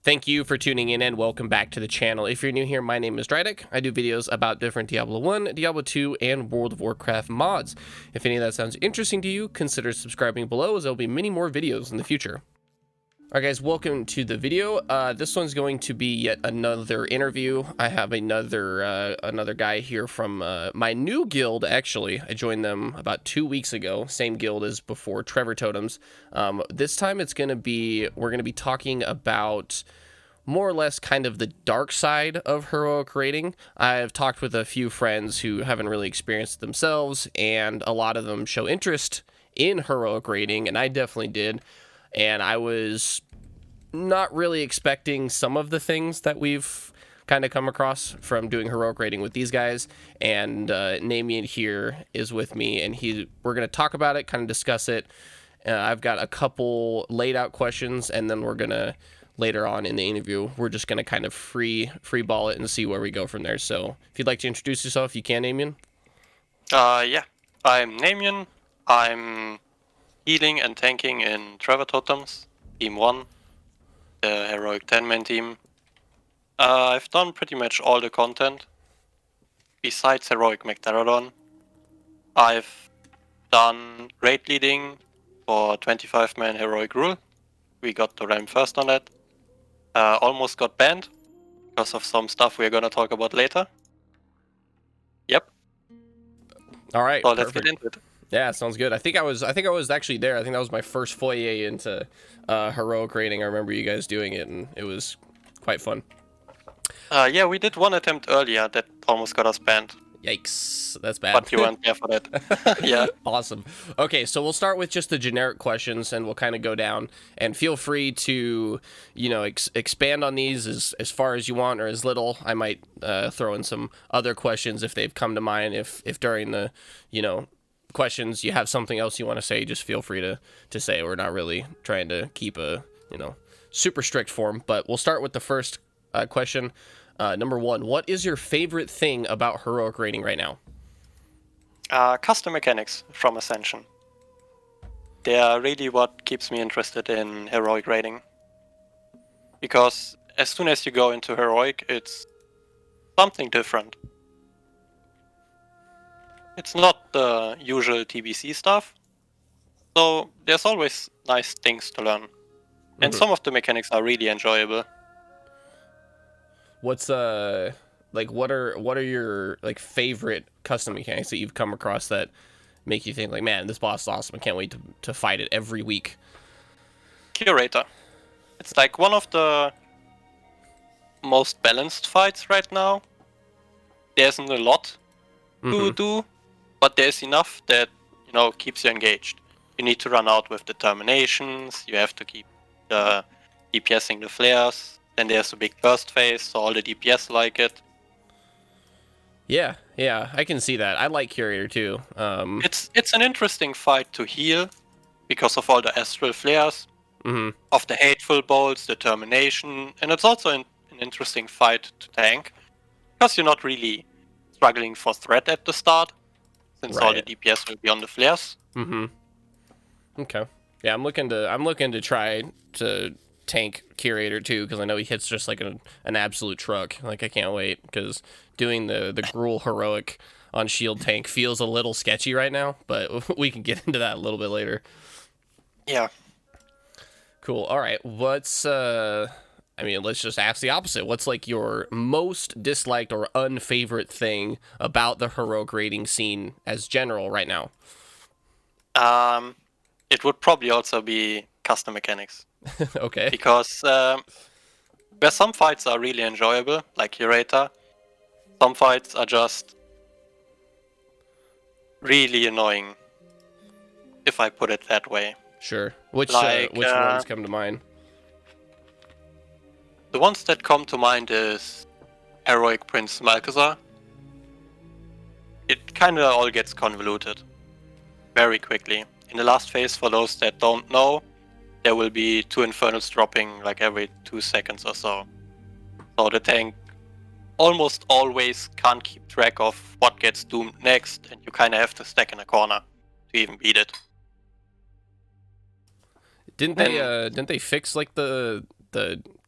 Thank you for tuning in and welcome back to the channel. If you're new here, my name is Drydick. I do videos about different Diablo 1, Diablo 2, and World of Warcraft mods. If any of that sounds interesting to you, consider subscribing below as there will be many more videos in the future. Alright guys, welcome to the video. This one's going to be yet another interview. I have another guy here from my new guild, actually. I joined them about 2 weeks ago, same guild as before, Trevor Totems. This time we're going to be talking about more or less kind of the dark side of heroic raiding. I've talked with a few friends who haven't really experienced it themselves, and a lot of them show interest in heroic raiding, and I definitely did. And I was not really expecting some of the things that we've kind of come across from doing heroic raiding with these guys. And Namian here is with me, and we're going to talk about it, kind of discuss it. I've got a couple laid out questions, and then we're going to, later on in the interview, we're just going to kind of free ball it and see where we go from there. So if you'd like to introduce yourself, you can, Namian. Yeah, I'm Namian. I'm healing and tanking in Trevor Totems, Team 1, the Heroic 10-man team. I've done pretty much all the content, besides Heroic McDaradon. I've done raid leading for 25-man Heroic Rule. We got to rank first on that. Almost got banned, because of some stuff we're gonna talk about later. Yep. Alright, So let's get into it. Yeah, sounds good. I think I was actually there. I think that was my first foyer into heroic raiding. I remember you guys doing it, and it was quite fun. Yeah, we did one attempt earlier that almost got us banned. Yikes, that's bad. But you weren't there for that. Yeah. Awesome. Okay, so we'll start with just the generic questions, and we'll kind of go down. And feel free to, expand on these as far as you want or as little. I might throw in some other questions if they've come to mind. If during the, questions you have something else you want to say, just feel free to say. We're not really trying to keep a super strict form, but we'll start with the first question. Number one, what is your favorite thing about heroic raiding right now? Custom mechanics from Ascension. They are really what keeps me interested in heroic raiding, because as soon as you go into heroic, it's something different. It's not the usual TBC stuff, so there's always nice things to learn. And some of the mechanics are really enjoyable. What's what are your favorite custom mechanics that you've come across that make you think man, this boss is awesome, I can't wait to fight it every week? Curator. It's like one of the most balanced fights right now. There isn't a lot to do, but there's enough that keeps you engaged. You need to run out with determinations, you have to keep DPSing the flares, then there's a big burst phase, so all the DPS like it. Yeah, I can see that. I like Curator too. It's an interesting fight to heal because of all the astral flares, of the hateful bolts, determination, and it's also an interesting fight to tank because you're not really struggling for threat at the start, since all the DPS will be on the flares. Okay. Yeah, I'm looking to try to tank Curator too, because I know he hits just like an absolute truck. I can't wait, because doing the Gruul heroic on shield tank feels a little sketchy right now, but we can get into that a little bit later. Yeah. Cool. All right. What's let's just ask the opposite. What's your most disliked or unfavorite thing about the heroic raiding scene as general right now? It would probably also be custom mechanics. Okay. Because where some fights are really enjoyable, like Curator, some fights are just really annoying, if I put it that way. Sure. Which ones come to mind? The ones that come to mind is Heroic Prince Malchazar. It kind of all gets convoluted very quickly. In the last phase, for those that don't know, there will be 2 Infernals dropping every 2 seconds or so. So the tank almost always can't keep track of what gets doomed next, and you kind of have to stack in a corner to even beat it. Didn't they fix the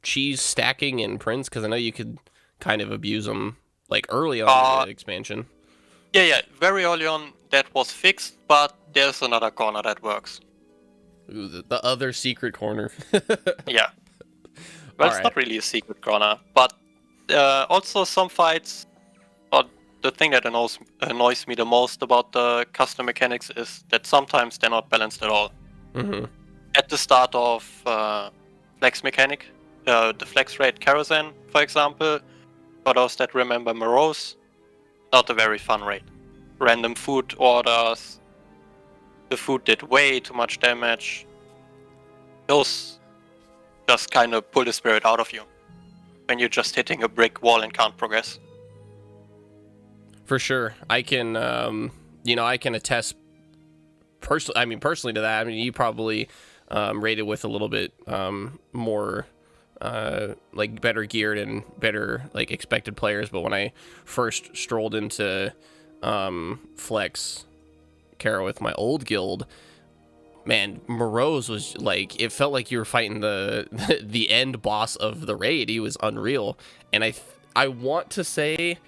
cheese stacking in Prince? Because I know you could kind of abuse them like early on in the expansion. Yeah. Very early on, that was fixed, but there's another corner that works. Ooh, the other secret corner. Yeah. Well, it's not really a secret corner, but also some fights. Or the thing that annoys me the most about the custom mechanics is that sometimes they're not balanced at all. Mm-hmm. At the start of flex mechanic, the flex rate Karazhan, for example, for those that remember Morose, not a very fun rate. Random food orders, the food did way too much damage. Those just kind of pull the spirit out of you when you're just hitting a brick wall and can't progress. For sure, I can, I can attest personally to that. I mean, you probably rated with a little bit more like better geared and better like expected players. But when I first strolled into Flex Kara with my old guild, man, Morose was like, it felt like you were fighting the end boss of the raid. He was unreal, and I want to say.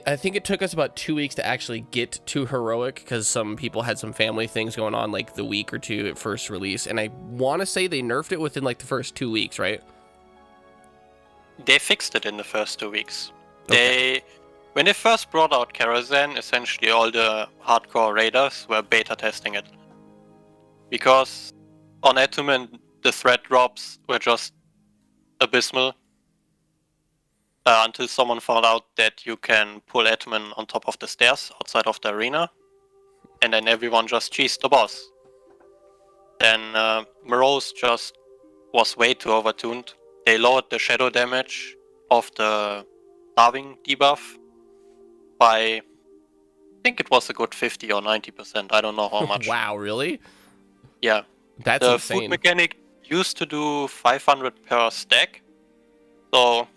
I think it took us about 2 weeks to actually get to heroic because some people had some family things going on like the week or two at first release, and I want to say they nerfed it within like the first 2 weeks, right? They fixed it in the first 2 weeks. Okay. When they first brought out Karazhan, essentially all the hardcore raiders were beta testing it. Because on Atumen, the threat drops were just abysmal. Until someone found out that you can pull Atumen on top of the stairs outside of the arena. And then everyone just cheesed the boss. Then Morose just was way too overtuned. They lowered the shadow damage of the starving debuff by, I think it was a good 50 or 90%. I don't know how much. Wow, really? Yeah. That's the insane. Food mechanic used to do 500 per stack. So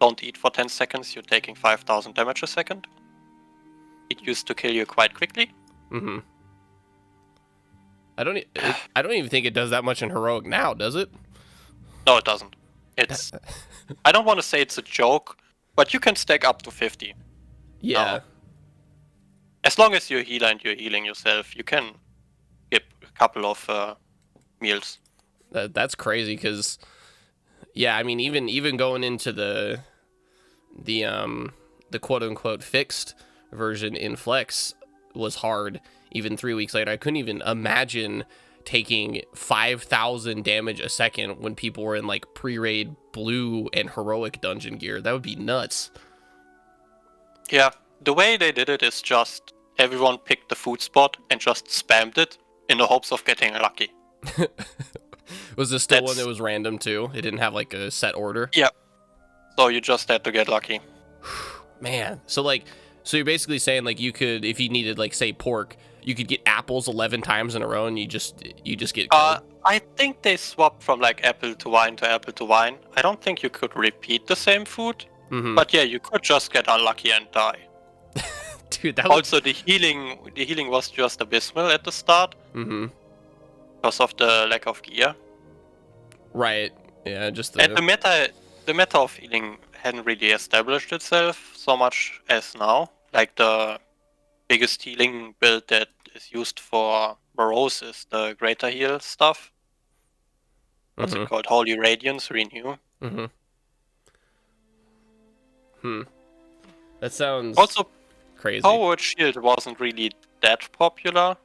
don't eat for 10 seconds, you're taking 5,000 damage a second. It used to kill you quite quickly. Mm-hmm. I don't even think it does that much in heroic now, does it? No, it doesn't. It's I don't want to say it's a joke, but you can stack up to 50. Yeah. As long as you're a healer and you're healing yourself, you can skip a couple of meals. That's crazy because, yeah, I mean, even going into the quote unquote fixed version in Flex was hard. Even 3 weeks later, I couldn't even imagine taking 5,000 damage a second when people were in like pre-raid blue and heroic dungeon gear. That would be nuts. Yeah, the way they did it is just everyone picked the food spot and just spammed it in the hopes of getting lucky. Was this still one that was random too? It didn't have like a set order? Yeah. So you just had to get lucky. Man, so you're basically saying like you could, if you needed like say pork, you could get apples 11 times in a row and you just get killed. I think they swapped from like apple to wine to apple to wine. I don't think you could repeat the same food, but yeah, you could just get unlucky and die. Dude, that also the healing was just abysmal at the start because of the lack of gear. Right. Yeah, just and the meta of healing hadn't really established itself so much as now. Like the biggest healing build that is used for Morose is the greater heal stuff. What's it called? Holy Radiance Renew. That sounds also crazy. Powered Shield wasn't really that popular,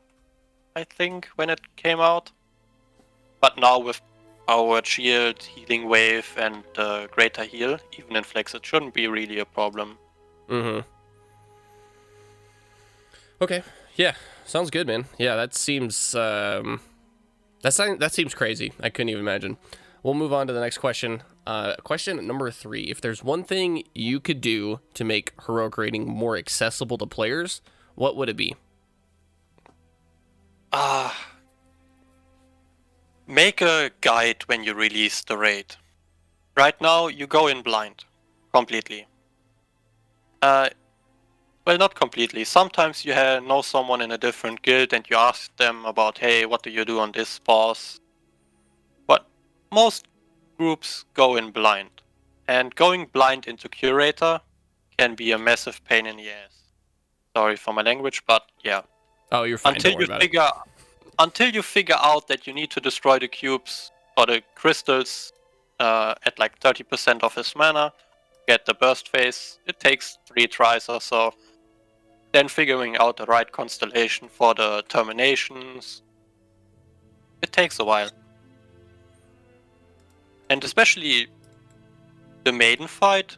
I think, when it came out. But now with Powered Shield, Healing Wave, and Greater Heal, even in Flex, it shouldn't be really a problem. Okay. Yeah. Sounds good, man. Yeah, that seems that seems crazy. I couldn't even imagine. We'll move on to the next question. Question number 3. If there's one thing you could do to make heroic raiding more accessible to players, what would it be? Make a guide when you release the raid. Right now, you go in blind. Completely. Well, not completely. Sometimes you know someone in a different guild and you ask them about, hey, what do you do on this boss? most groups go in blind. And going blind into Curator can be a massive pain in the ass. Sorry for my language, but yeah. Oh, you're fine. Don't worry about it. Until you figure out that you need to destroy the cubes or the crystals at like 30% of his mana, get the burst phase, it takes 3 tries or so. Then figuring out the right constellation for the terminations, it takes a while. And especially the maiden fight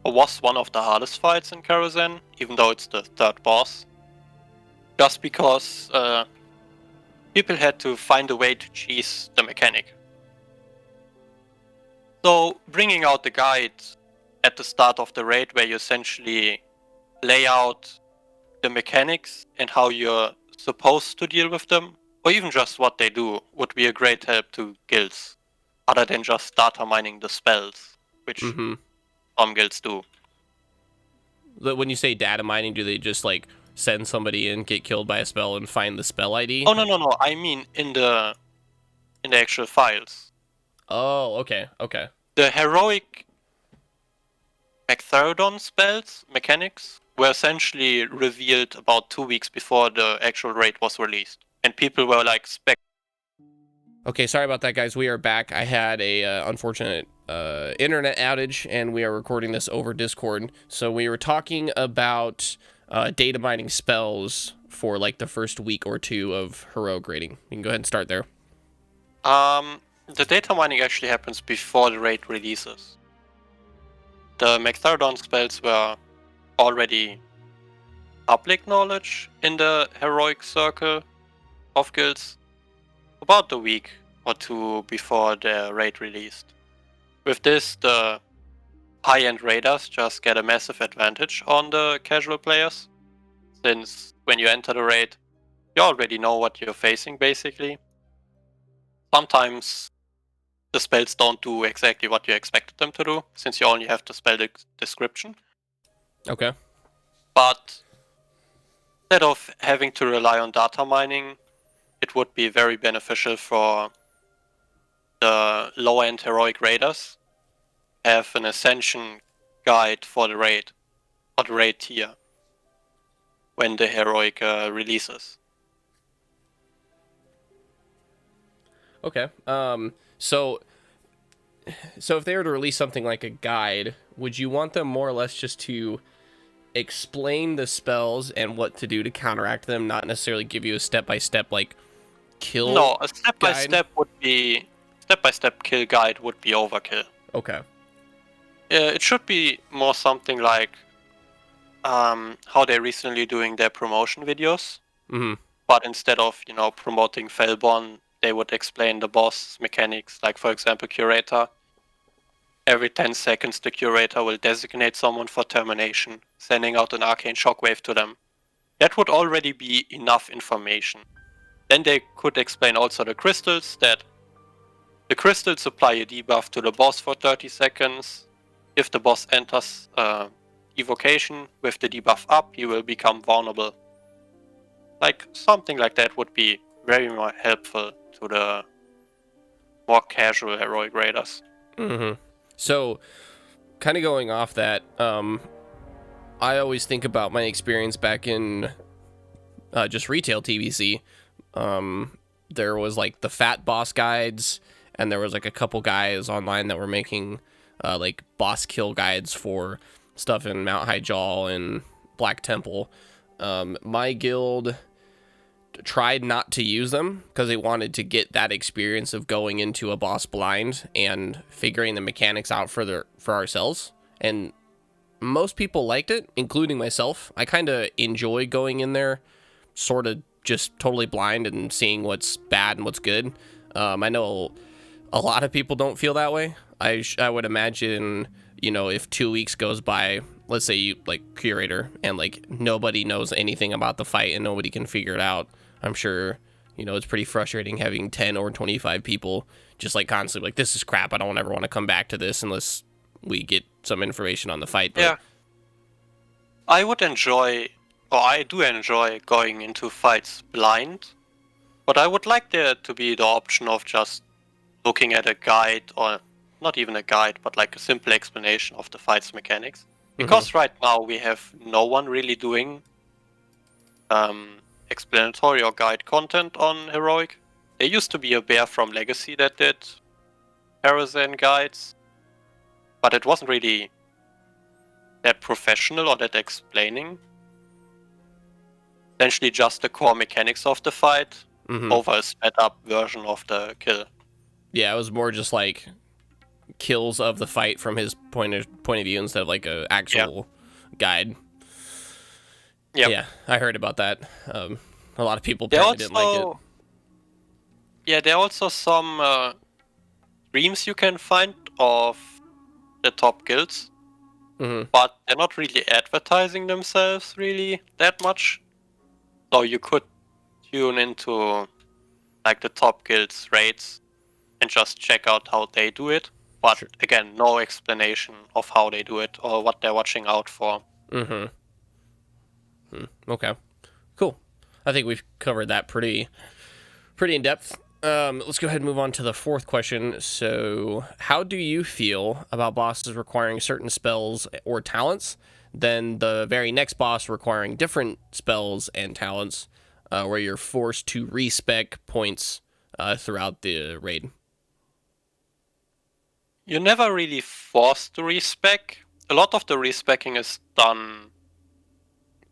was one of the hardest fights in Karazhan, even though it's the 3rd boss. Just because people had to find a way to cheese the mechanic. So bringing out the guide at the start of the raid where you essentially lay out the mechanics and how you're supposed to deal with them, or even just what they do, would be a great help to guilds, other than just data mining the spells, which some guilds do. When you say data mining, do they just like send somebody in, get killed by a spell, and find the spell ID? Oh no! I mean in the actual files. Oh, okay. The heroic Mechtherodon spells mechanics were essentially revealed about 2 weeks before the actual raid was released, and people were like Okay, sorry about that, guys. We are back. I had a unfortunate internet outage, and we are recording this over Discord. So we were talking about data mining spells for like the first week or 2 of heroic raiding. You can go ahead and start there. The data mining actually happens before the raid releases. The Mechtherodon spells were already public knowledge in the heroic circle of guilds about a week or 2 before the raid released. With this, the high-end raiders just get a massive advantage on the casual players, since when you enter the raid, you already know what you're facing, basically. Sometimes the spells don't do exactly what you expected them to do, since you only have the spell description. Okay. But instead of having to rely on data mining, it would be very beneficial for the low-end heroic raiders have an Ascension guide for the raid, or the raid tier, when the heroic releases. Okay. So if they were to release something like a guide, would you want them more or less just to explain the spells and what to do to counteract them, not necessarily give you a step-by-step like kill? No, a step-by-step kill guide would be overkill. Okay. It should be more something like how they're recently doing their promotion videos. But instead of, promoting Felborn, they would explain the boss mechanics, like for example Curator. Every 10 seconds the Curator will designate someone for termination, sending out an arcane shockwave to them. That would already be enough information. Then they could explain also the crystals, that the crystals apply a debuff to the boss for 30 seconds. If the boss enters evocation with the debuff up, he will become vulnerable. Like, something like that would be very more helpful to the more casual heroic raiders. So, kind of going off that, I always think about my experience back in just retail TBC. There was like the fat boss guides, and there was like a couple guys online that were making like boss kill guides for stuff in Mount Highjaw and Black Temple. My guild tried not to use them because they wanted to get that experience of going into a boss blind and figuring the mechanics out for ourselves. And most people liked it, including myself. I kind of enjoy going in there sort of just totally blind and seeing what's bad and what's good. I know a lot of people don't feel that way. I would imagine, if 2 weeks goes by, let's say you like Curator, and like nobody knows anything about the fight and nobody can figure it out. I'm sure, it's pretty frustrating having 10 or 25 people just like constantly like, this is crap. I don't ever want to come back to this unless we get some information on the fight. But... yeah. I do enjoy going into fights blind, but I would like there to be the option of just looking at a guide, or not even a guide, but like a simple explanation of the fight's mechanics. Because right now we have no one really doing explanatory or guide content on Heroic. There used to be a bear from Legacy that did Parazan guides, but it wasn't really that professional or that explaining. Essentially just the core mechanics of the fight over a sped up version of the kill. Yeah, it was more just like kills of the fight from his point of view instead of like a actual guide. Yeah, I heard about that. A lot of people apparently didn't like it. Yeah, there are also some streams you can find of the top guilds, but they're not really advertising themselves really that much. So you could tune into like the top guilds raids and just check out how they do it. But again, no explanation of how they do it or what they're watching out for. Okay, cool. I think we've covered that pretty in depth. Let's go ahead and move on to the fourth question. So, how do you feel about bosses requiring certain spells or talents, then the very next boss requiring different spells and talents, where you're forced to respec points throughout the raid? You're never really forced to respec. A lot of the respecking is done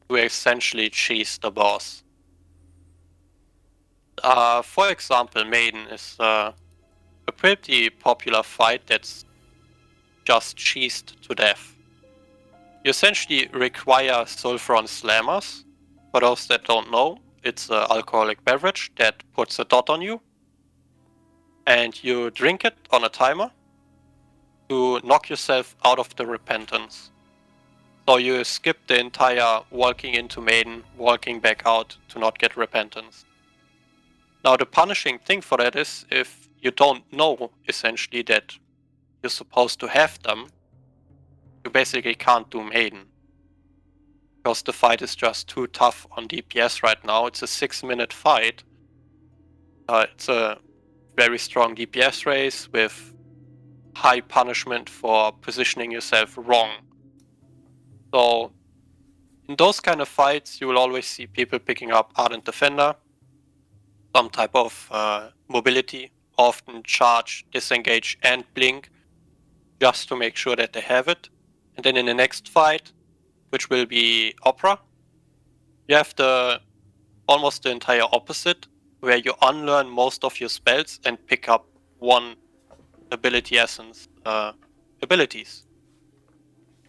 to essentially cheese the boss. For example, Maiden is a pretty popular fight that's just cheesed to death. You essentially require Sulfuron Slammers. For those that don't know, it's an alcoholic beverage that puts a dot on you, and you drink it on a timer to knock yourself out of the repentance. So you skip the entire walking into Maiden, walking back out to not get repentance. Now the punishing thing for that is if you don't know essentially that you're supposed to have them, you basically can't do Maiden. Because the fight is just too tough on DPS right now. It's a 6-minute fight. It's a very strong DPS race with high punishment for positioning yourself wrong. So in those kind of fights, you will always see people picking up Ardent Defender, some type of mobility, often charge, disengage, and blink, just to make sure that they have it. And then in the next fight, which will be Opera, you have almost the entire opposite, where you unlearn most of your spells and pick up one ability essence abilities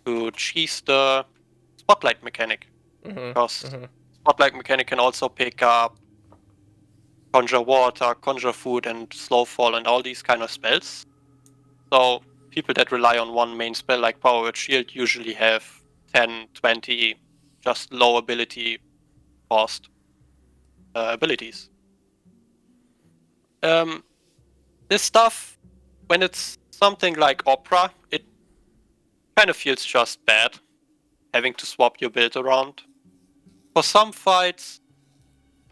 to cheese the Spotlight mechanic. Because Spotlight mechanic can also pick up Conjure Water, Conjure Food, and Slow Fall, and all these kind of spells. So people that rely on one main spell like Power Word Shield usually have 10, 20 just low ability cost abilities. This stuff, when it's something like Opera, it kind of feels just bad having to swap your build around. For some fights,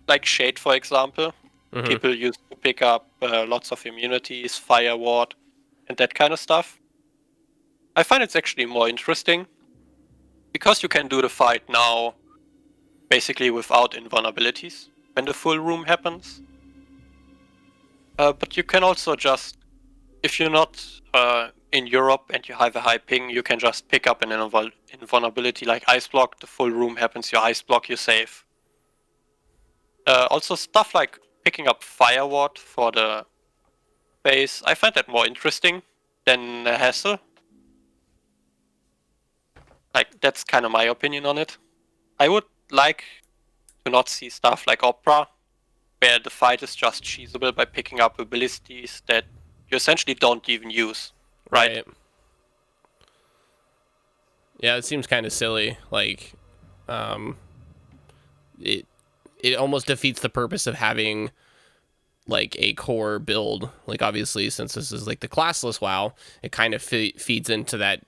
like Shade for example, people used to pick up lots of immunities, Fire Ward, and that kind of stuff. I find it's actually more interesting because you can do the fight now basically without invulnerabilities when the full room happens. But you can also just, if you're not in Europe and you have a high ping, you can just pick up an invulnerability like Ice Block, the full room happens, your Ice Block, you're safe. Also stuff like picking up Fire Ward for the base, I find that more interesting than Hassel. Like, that's kind of my opinion on it. I would like to not see stuff like Opera, where the fight is just cheesable by picking up abilities that you essentially don't even use, right? Yeah, it seems kind of silly. Like, it almost defeats the purpose of having like a core build. Like, obviously, since this is like the classless WoW, it kind of feeds into that,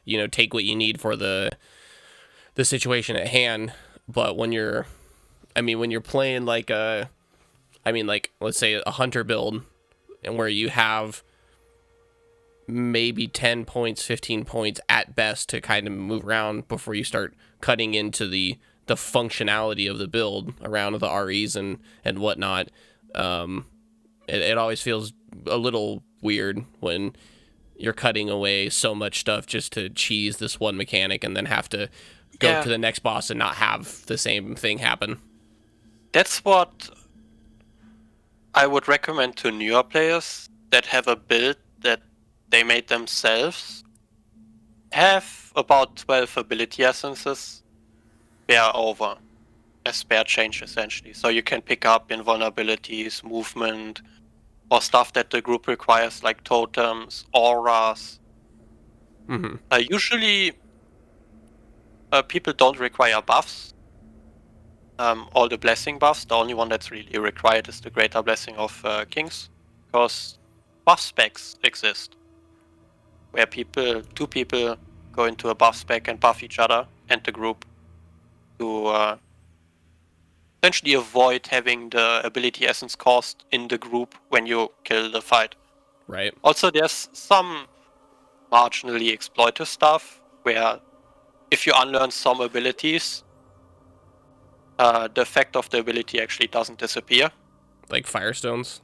you know, take what you need for the situation at hand. But when you're playing like let's say a hunter build and where you have maybe 10 points, 15 points at best to kind of move around before you start cutting into the functionality of the build around the REs and whatnot. It always feels a little weird when you're cutting away so much stuff just to cheese this one mechanic and then have to go to the next boss and not have the same thing happen. That's what I would recommend to newer players that have a build that they made themselves. Have about 12 ability essences spare over. A spare change, essentially. So you can pick up invulnerabilities, movement, or stuff that the group requires, like totems, auras. Mm-hmm. Usually, people don't require buffs. All the blessing buffs, the only one that's really required is the Greater Blessing of Kings, because buff specs exist, where two people go into a buff spec and buff each other and the group to essentially avoid having the ability essence cost in the group when you kill the fight. Right. Also, there's some marginally exploitive stuff where if you unlearn some abilities, the effect of the ability actually doesn't disappear. Like Firestones?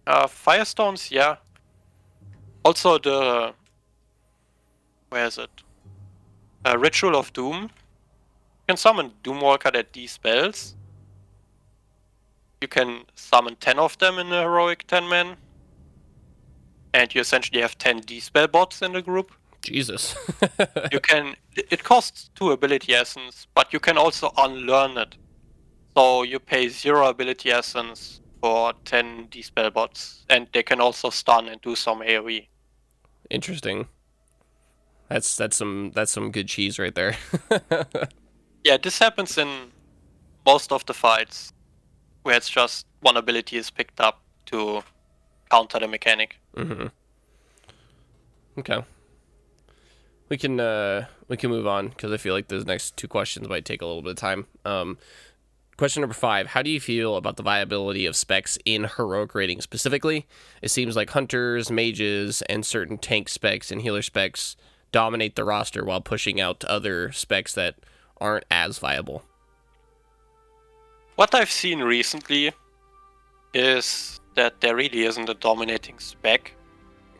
Firestones, yeah. Also where is it? Ritual of Doom. You can summon Doomwalker that de-spells. You can summon 10 of them in a heroic 10-man. And you essentially have 10 de-spell bots in the group. Jesus. It costs 2 ability essence, but you can also unlearn it. So you pay 0 ability essence for 10 de-spell bots, and they can also stun and do some AoE. Interesting. That's some good cheese right there. Yeah, this happens in most of the fights, where it's just one ability is picked up to counter the mechanic. Mm-hmm. Okay. We can move on because I feel like those next 2 questions might take a little bit of time. Question number 5. How do you feel about the viability of specs in heroic rating specifically? It seems like hunters, mages, and certain tank specs and healer specs dominate the roster while pushing out other specs that aren't as viable. What I've seen recently is that there really isn't a dominating spec.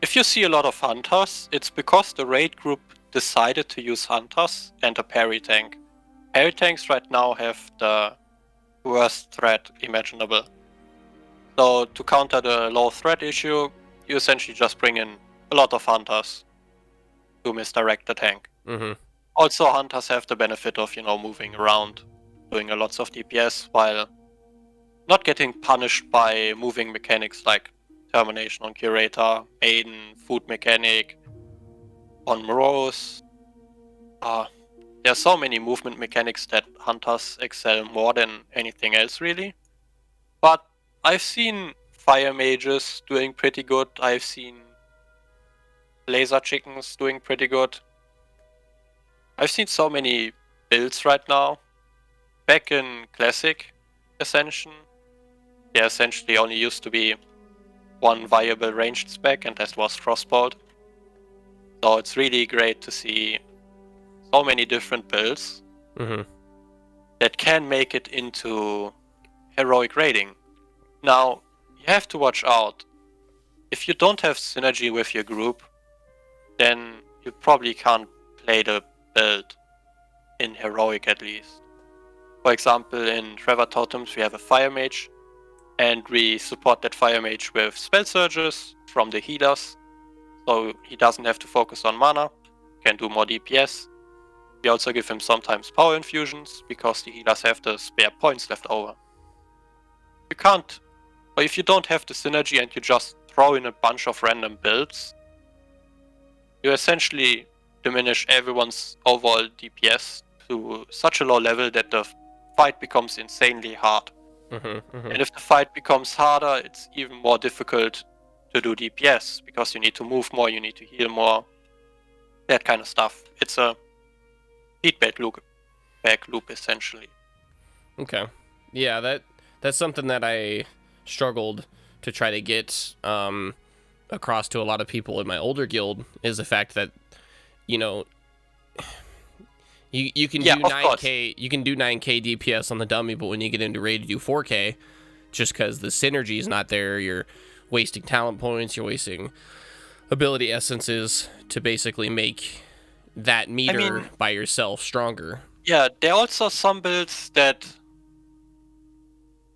If you see a lot of hunters, it's because the raid group decided to use hunters and a parry tank. Parry tanks right now have the worst threat imaginable. So to counter the low threat issue, you essentially just bring in a lot of hunters to misdirect the tank. Mm-hmm. Also, hunters have the benefit of, moving around, doing a lots of DPS while not getting punished by moving mechanics like Termination on Curator, Maiden, Food Mechanic, on Morose. There are so many movement mechanics that hunters excel more than anything else, really. But I've seen fire mages doing pretty good. I've seen laser chickens doing pretty good. I've seen so many builds right now. Back in Classic Ascension, there essentially only used to be one viable ranged spec, and that was Crossbolt. So it's really great to see so many different builds that can make it into heroic raiding. Now, you have to watch out. If you don't have synergy with your group, then you probably can't play the build in heroic at least. For example, in Trevor Totems we have a Fire Mage, and we support that Fire Mage with Spell Surges from the healers, so he doesn't have to focus on mana, can do more DPS. We also give him sometimes power infusions, because the healers have the spare points left over. You can't, or if you don't have the synergy and you just throw in a bunch of random builds, you essentially diminish everyone's overall DPS to such a low level that the fight becomes insanely hard. And if the fight becomes harder, it's even more difficult to do DPS, because you need to move more, you need to heal more, that kind of stuff. It's a feedback loop essentially. Okay. Yeah, that's something that I struggled to try to get across to a lot of people in my older guild is the fact that, you know, you can do 9K, you can do 9K DPS on the dummy, but when you get into raid, you do 4K, just because the synergy is not there. You're wasting talent points, you're wasting ability essences to basically make that meter by yourself stronger. Yeah, there are also some builds that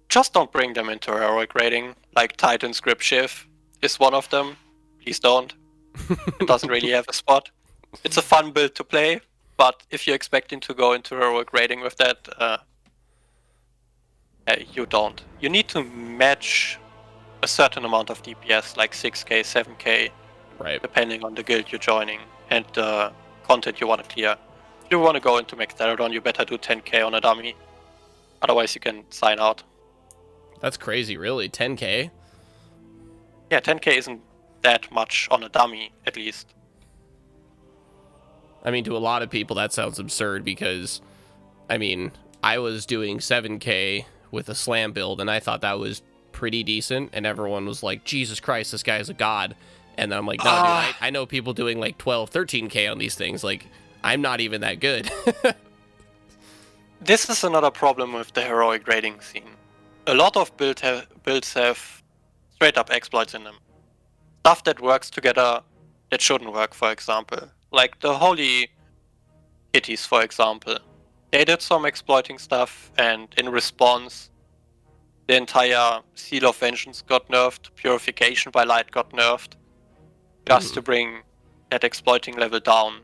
just don't bring them into heroic rating, like Titan's Grip Shiv is one of them. Please don't. It doesn't really have a spot. It's a fun build to play, but if you're expecting to go into heroic rating with that, you don't. You need to match a certain amount of DPS, like 6K, 7K, right? Depending on the guild you're joining and the content you want to clear. If you want to go into Max Teradon, you better do 10K on a dummy. Otherwise, you can sign out. That's crazy, really? 10K? Yeah, 10K isn't that much on a dummy, at least. I mean, to a lot of people, that sounds absurd because, I mean, I was doing 7K with a slam build, and I thought that was pretty decent, and everyone was like, Jesus Christ, this guy's a god. And then I'm like, no, dude, I know people doing like 12, 13K on these things. Like, I'm not even that good. This is another problem with the heroic rating scene. A lot of builds have straight-up exploits in them. Stuff that works together that shouldn't work, for example. Like the Holy Kitties, for example. They did some exploiting stuff, and in response, the entire Seal of Vengeance got nerfed, Purification by Light got nerfed, just to bring that exploiting level down.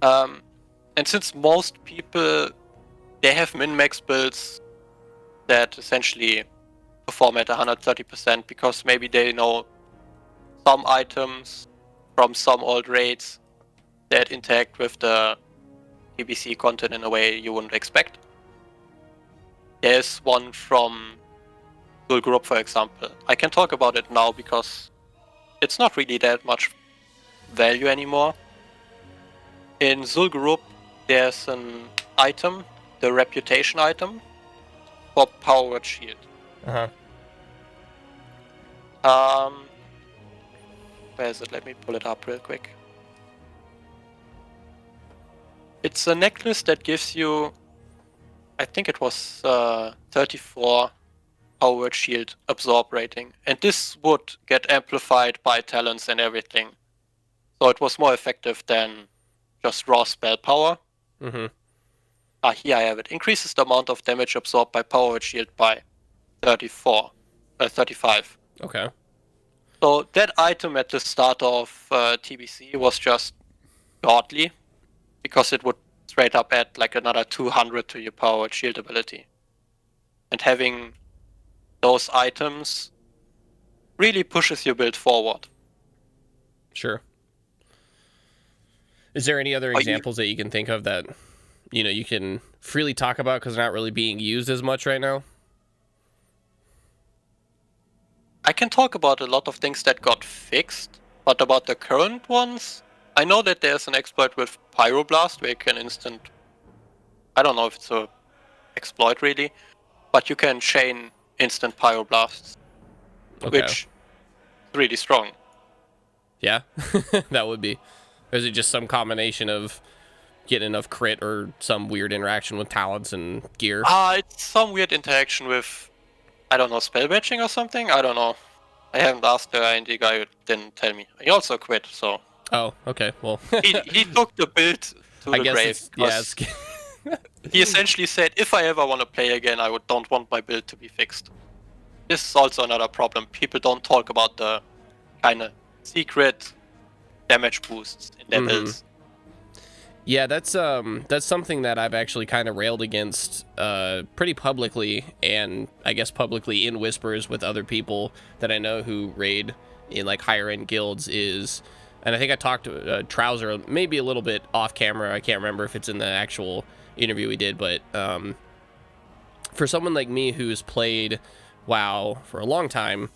And since most people, they have min-max builds that essentially perform at 130% because maybe they know some items from some old raids that interact with the TBC content in a way you wouldn't expect. There's one from Zul Group, for example. I can talk about it now because it's not really that much value anymore. In Zul Group, there's an item, the reputation item, for Power Word Shield. Where is it? Let me pull it up real quick. It's a necklace that gives you, I think it was 34 Power Word Shield absorb rating. And this would get amplified by talents and everything. So it was more effective than just raw spell power. Here I have it. Increases the amount of damage absorbed by Power Word Shield by 35. Okay. So that item at the start of TBC was just godly, because it would straight up add like another 200 to your Power Word Shield ability. And having those items really pushes your build forward. Sure. Is there any other examples that you can think of that, you know, you can freely talk about because they're not really being used as much right now? I can talk about a lot of things that got fixed, but about the current ones, I know that there's an exploit with Pyroblast where you can instant, I don't know if it's a exploit really, but you can chain instant Pyroblasts, which is really strong. Yeah, that would be. Or is it just some combination of getting enough crit or some weird interaction with talents and gear? It's some weird interaction with, I don't know, spell batching or something? I don't know. I haven't asked the IND guy who didn't tell me. He also quit, so... Oh, okay, well... he took the build to the grave. He essentially said, if I ever want to play again, I don't want my build to be fixed. This is also another problem. People don't talk about the kind of secret damage boosts in their builds. Yeah, that's something that I've actually kind of railed against pretty publicly, and I guess publicly in whispers with other people that I know who raid in like higher end guilds is, and I think I talked to Trouser maybe a little bit off camera. I can't remember if it's in the actual interview we did, but for someone like me who's played WoW for a long time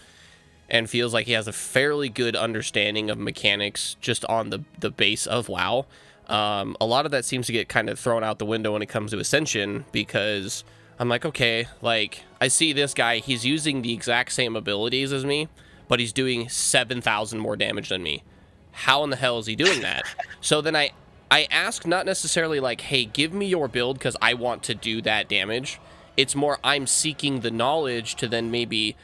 and feels like he has a fairly good understanding of mechanics just on the base of WoW, a lot of that seems to get kind of thrown out the window when it comes to Ascension, because I'm like, okay, like, I see this guy, he's using the exact same abilities as me, but he's doing 7,000 more damage than me. How in the hell is he doing that? So then I ask not necessarily like, hey, give me your build because I want to do that damage. It's more I'm seeking the knowledge to then maybe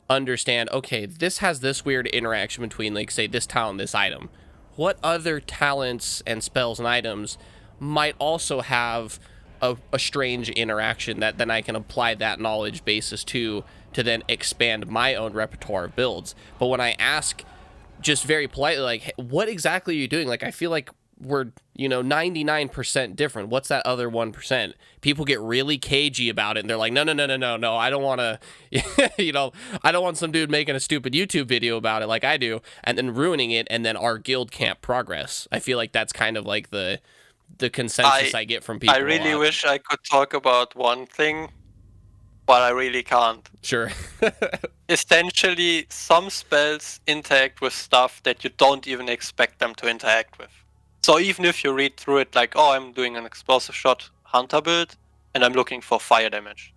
understand, okay, this has this weird interaction between, like, say, this talent and this item. What other talents and spells and items might also have a strange interaction that then I can apply that knowledge basis to then expand my own repertoire of builds. But when I ask just very politely, like, hey, what exactly are you doing? Like, I feel like we're, 99% different. What's that other 1%? People get really cagey about it, and they're like, no, I don't want to, I don't want some dude making a stupid YouTube video about it like I do, and then ruining it, and then our guild can't progress. I feel like that's kind of like the consensus I get from people. I really wish I could talk about one thing, but I really can't. Sure. Essentially, some spells interact with stuff that you don't even expect them to interact with. So even if you read through it like, oh, I'm doing an explosive shot hunter build, and I'm looking for fire damage,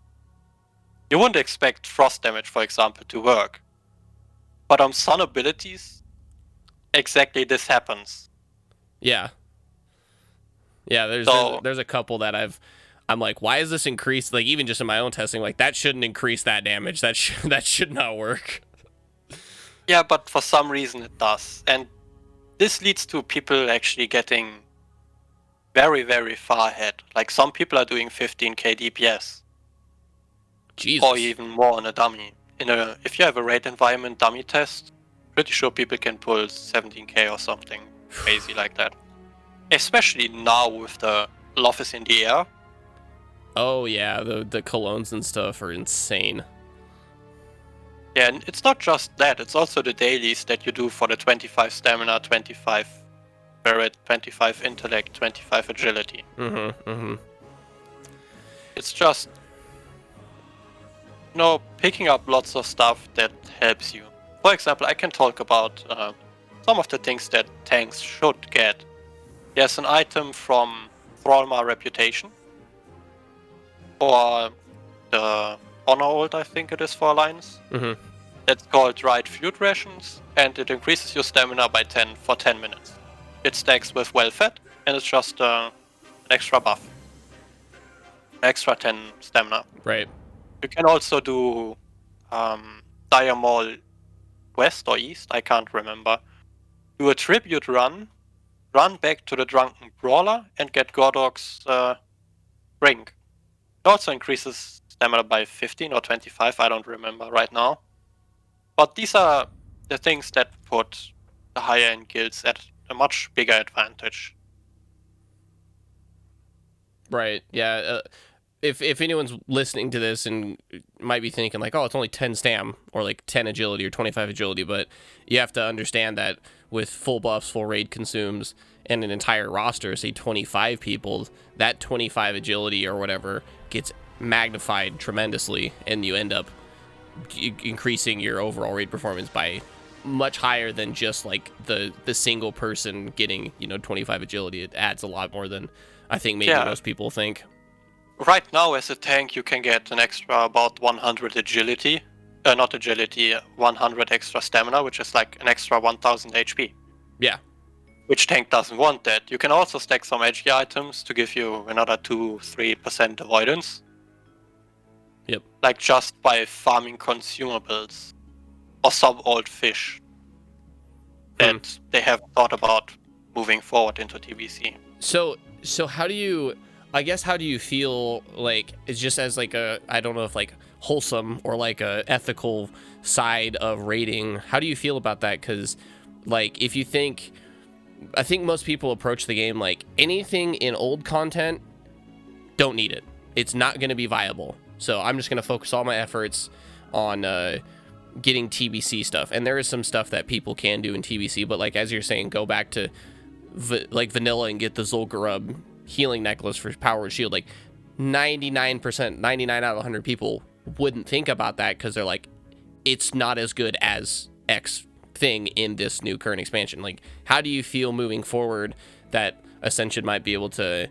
you wouldn't expect frost damage, for example, to work. But on sun abilities, exactly this happens. Yeah. Yeah, there's a couple that I'm like, why is this increased? Like, even just in my own testing, like, that shouldn't increase that damage. That should not work. Yeah, but for some reason it does. And this leads to people actually getting very, very far ahead. Like, some people are doing 15k DPS. Jesus. Or even more on a dummy. If you have a raid environment dummy test, pretty sure people can pull 17k or something crazy like that. Especially now with the Love is in the Air. Oh yeah, the colognes and stuff are insane. Yeah, and it's not just that, it's also the dailies that you do for the 25 stamina, 25 spirit, 25 intellect, 25 agility. It's just, picking up lots of stuff that helps you. For example, I can talk about some of the things that tanks should get. There's an item from Thrallmar Reputation, or the Honor Ult, I think it is for Alliance. That's called Right Food Rations, and it increases your stamina by 10 for 10 minutes. It stacks with Well Fed, and it's just an extra buff. Extra 10 stamina. Right. You can also do Dire Maul West or East, I can't remember. Do a tribute run back to the Drunken Brawler, and get Gordok's ring. It also increases stamina by 15 or 25, I don't remember right now. But these are the things that put the higher end guilds at a much bigger advantage. Right, yeah. If anyone's listening to this and might be thinking like, oh, it's only 10 stam or like 10 agility or 25 agility, but you have to understand that with full buffs, full raid consumes, and an entire roster, say 25 people, that 25 agility or whatever gets magnified tremendously, and you end up increasing your overall raid performance by much higher than just like the single person getting 25 agility. It adds a lot more than I think maybe most people think. Right now, as a tank, you can get an extra about 100 agility. Not agility, 100 extra stamina, which is like an extra 1000 HP. Yeah. Which tank doesn't want that? You can also stack some edgy items to give you another 2-3% avoidance. Yep. Like just by farming consumables. Or some old fish that they haven't thought about moving forward into TBC. So how do you feel like it's just as like I don't know if like wholesome or like a ethical side of raiding? How do you feel about that? Because like if you think, I think most people approach the game like anything in old content, don't need it. It's not going to be viable. So I'm just going to focus all my efforts on getting TBC stuff. And there is some stuff that people can do in TBC, but like as you're saying, go back to like vanilla and get the Zul'Gurub healing necklace for power and shield. Like 99%, 99 out of 100 people wouldn't think about that because they're like, it's not as good as X thing in this new current expansion. Like, how do you feel moving forward that Ascension might be able to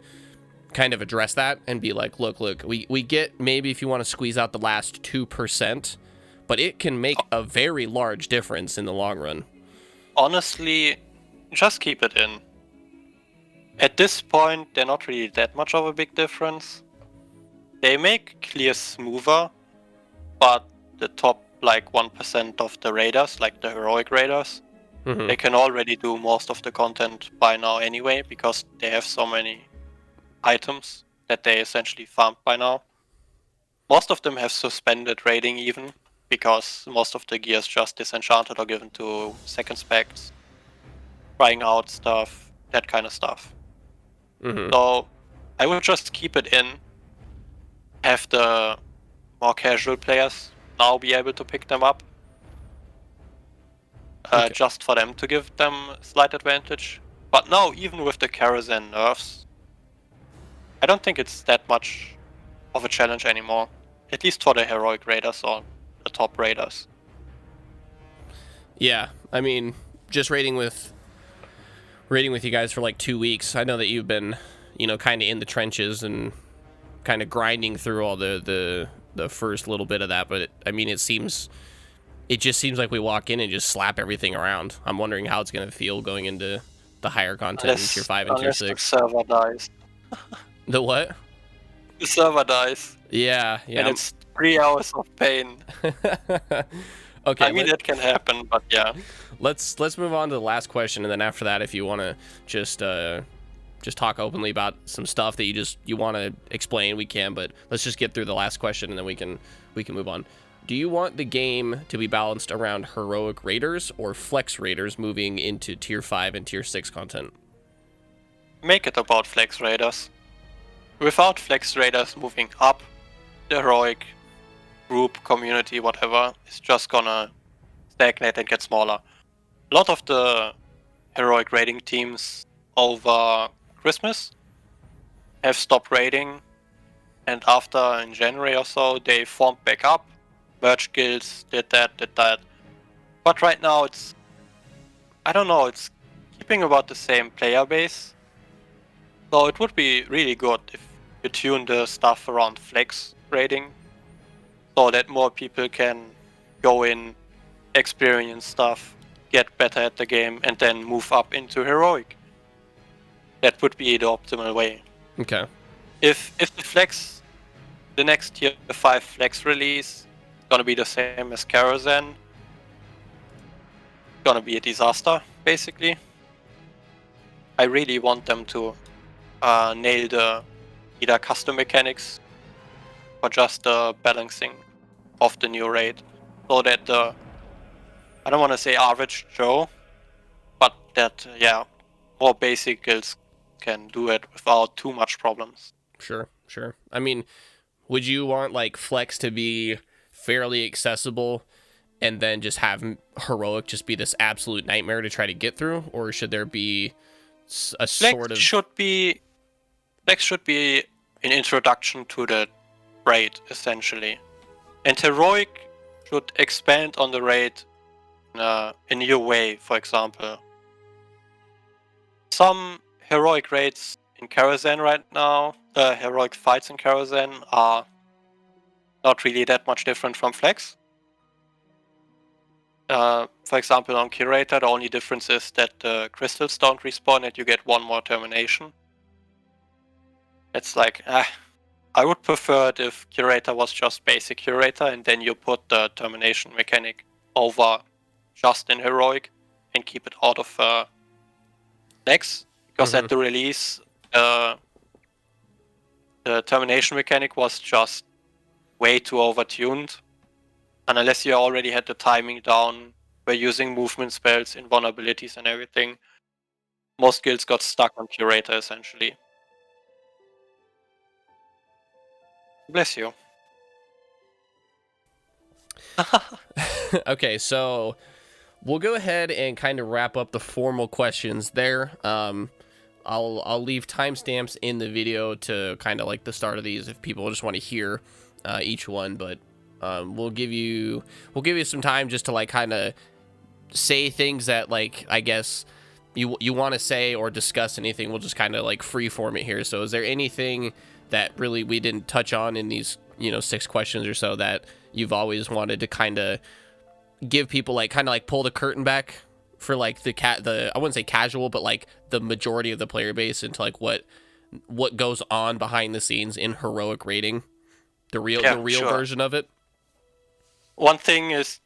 kind of address that and be like, look, we get maybe if you want to squeeze out the last 2%, but it can make a very large difference in the long run. Honestly, just keep it in. At this point, they're not really that much of a big difference. They make clear smoother, but the top like 1% of the raiders, like the heroic raiders, they can already do most of the content by now anyway, because they have so many items that they essentially farmed by now. Most of them have suspended raiding even, because most of the gear is just disenchanted or given to second specs, trying out stuff, that kind of stuff. So I would just keep it in, have the more casual players now be able to pick them up, just for them to give them slight advantage. But no, even with the Karazhan nerfs, I don't think it's that much of a challenge anymore. At least for the heroic raiders or the top raiders. Yeah, I mean, just raiding with you guys for like 2 weeks, I know that you've been, kind of in the trenches and kind of grinding through all the first little bit of that, but it just seems like we walk in and just slap everything around. I'm wondering how it's going to feel going into the higher content in tier 5 and tier 6. The server dies. The what? The server dies. Yeah. And it's 3 hours of pain. Okay. I mean, it can happen, but yeah. Let's move on to the last question, and then after that, if you want to just talk openly about some stuff that you want to explain, we can. But let's just get through the last question, and then we can move on. Do you want the game to be balanced around heroic raiders or flex raiders moving into tier 5 and tier 6 content? Make it about flex raiders. Without flex raiders moving up, the heroic group, community, whatever, is just gonna stagnate and get smaller. A lot of the heroic raiding teams over Christmas have stopped raiding, and after in January or so, they formed back up, merged guilds, did that. But right now it's keeping about the same player base. So it would be really good if you tune the stuff around flex raiding, so that more people can go in, experience stuff, get better at the game, and then move up into heroic. That would be the optimal way. Okay. If the next tier 5 flex release is gonna be the same as Karazhan, it's gonna be a disaster, basically. I really want them to nail the either custom mechanics or just the balancing of the new raid, so that I don't want to say average Joe, but that more basic guilds can do it without too much problems. Sure. I mean, would you want like flex to be fairly accessible and then just have heroic just be this absolute nightmare to try to get through, or should there be a sort of flex should be an introduction to the raid, essentially, and heroic should expand on the raid in a new way. For example, some heroic raids in Karazhan right now, heroic fights in Karazhan are not really that much different from flex. For example, on Curator, the only difference is that the crystals don't respawn and you get one more termination. It's like, I would prefer it if Curator was just basic Curator and then you put the termination mechanic over just in heroic and keep it out of flex. Because at the release, the termination mechanic was just way too overtuned. And unless you already had the timing down, by using movement spells, invulnerabilities and everything, most guilds got stuck on Curator, essentially. Bless you. Okay, so we'll go ahead and kind of wrap up the formal questions there. I'll leave timestamps in the video to kind of like the start of these if people just want to hear each one, but we'll give you some time just to like kind of say things that like I guess you want to say or discuss anything, we'll just kind of like freeform it here. So is there anything that really we didn't touch on in these, 6 questions or so that you've always wanted to kind of give people, like, kind of like pull the curtain back for like the I wouldn't say casual, but like the majority of the player base into like what goes on behind the scenes in heroic raiding, the real sure. version of it? One thing is,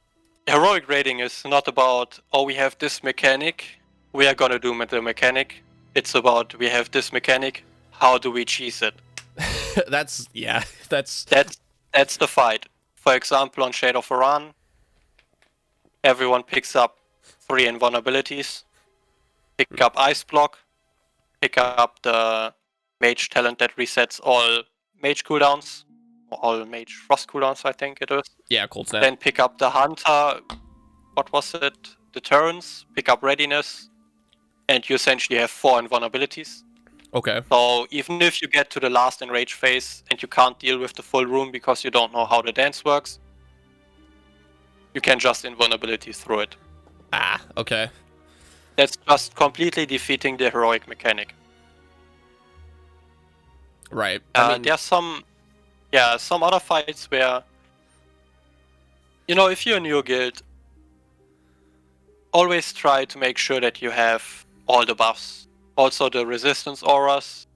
heroic raiding is not about, oh, we have this mechanic, we are gonna do the mechanic. It's about, we have this mechanic, how do we cheese it? That's the fight. For example, on Shade of Iran, everyone picks up 3 invulnerabilities, pick up Ice Block, pick up the Mage talent that resets all Mage cooldowns, or all Mage Frost cooldowns, I think it is. Yeah, Cold Snap. Then pick up the Hunter, what was it? Deterrence, pick up Readiness, and you essentially have 4 invulnerabilities. Okay. So even if you get to the last enrage phase and you can't deal with the full room because you don't know how the dance works, you can just invulnerability through it. Ah, okay. That's just completely defeating the heroic mechanic. Right. There's some other fights where, if you're a new guild, always try to make sure that you have all the buffs. Also the resistance auras.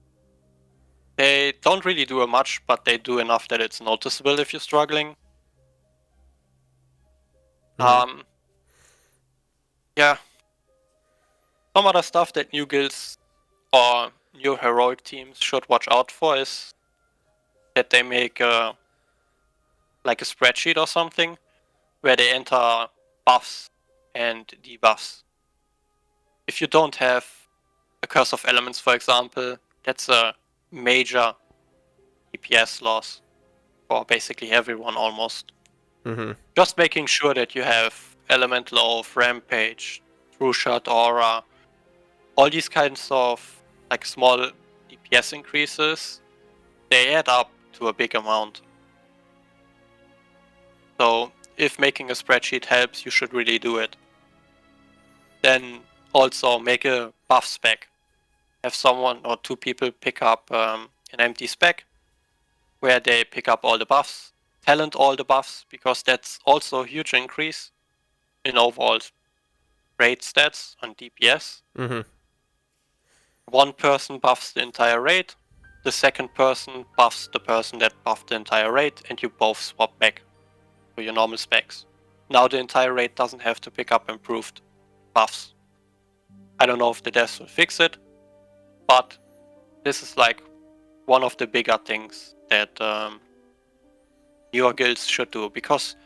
They don't really do much, but they do enough that it's noticeable if you're struggling. Mm-hmm. Some other stuff that new guilds or new heroic teams should watch out for is that they make like a spreadsheet or something where they enter buffs and debuffs. If you don't have a Curse of Elements, for example, that's a major DPS loss for basically everyone almost. Mm-hmm. Just making sure that you have Elemental Oath, Rampage, True Shot, Aura, all these kinds of like small DPS increases, they add up to a big amount. So if making a spreadsheet helps, you should really do it. Then also make a buff spec. Have someone or 2 people pick up an empty spec where they pick up all the buffs, talent all the buffs, because that's also a huge increase in overall raid stats on DPS. Mm-hmm. One person buffs the entire raid, the second person buffs the person that buffed the entire raid, and you both swap back to your normal specs. Now the entire raid doesn't have to pick up improved buffs. I don't know if the devs will fix it, but this is like one of the bigger things that newer guilds should do, because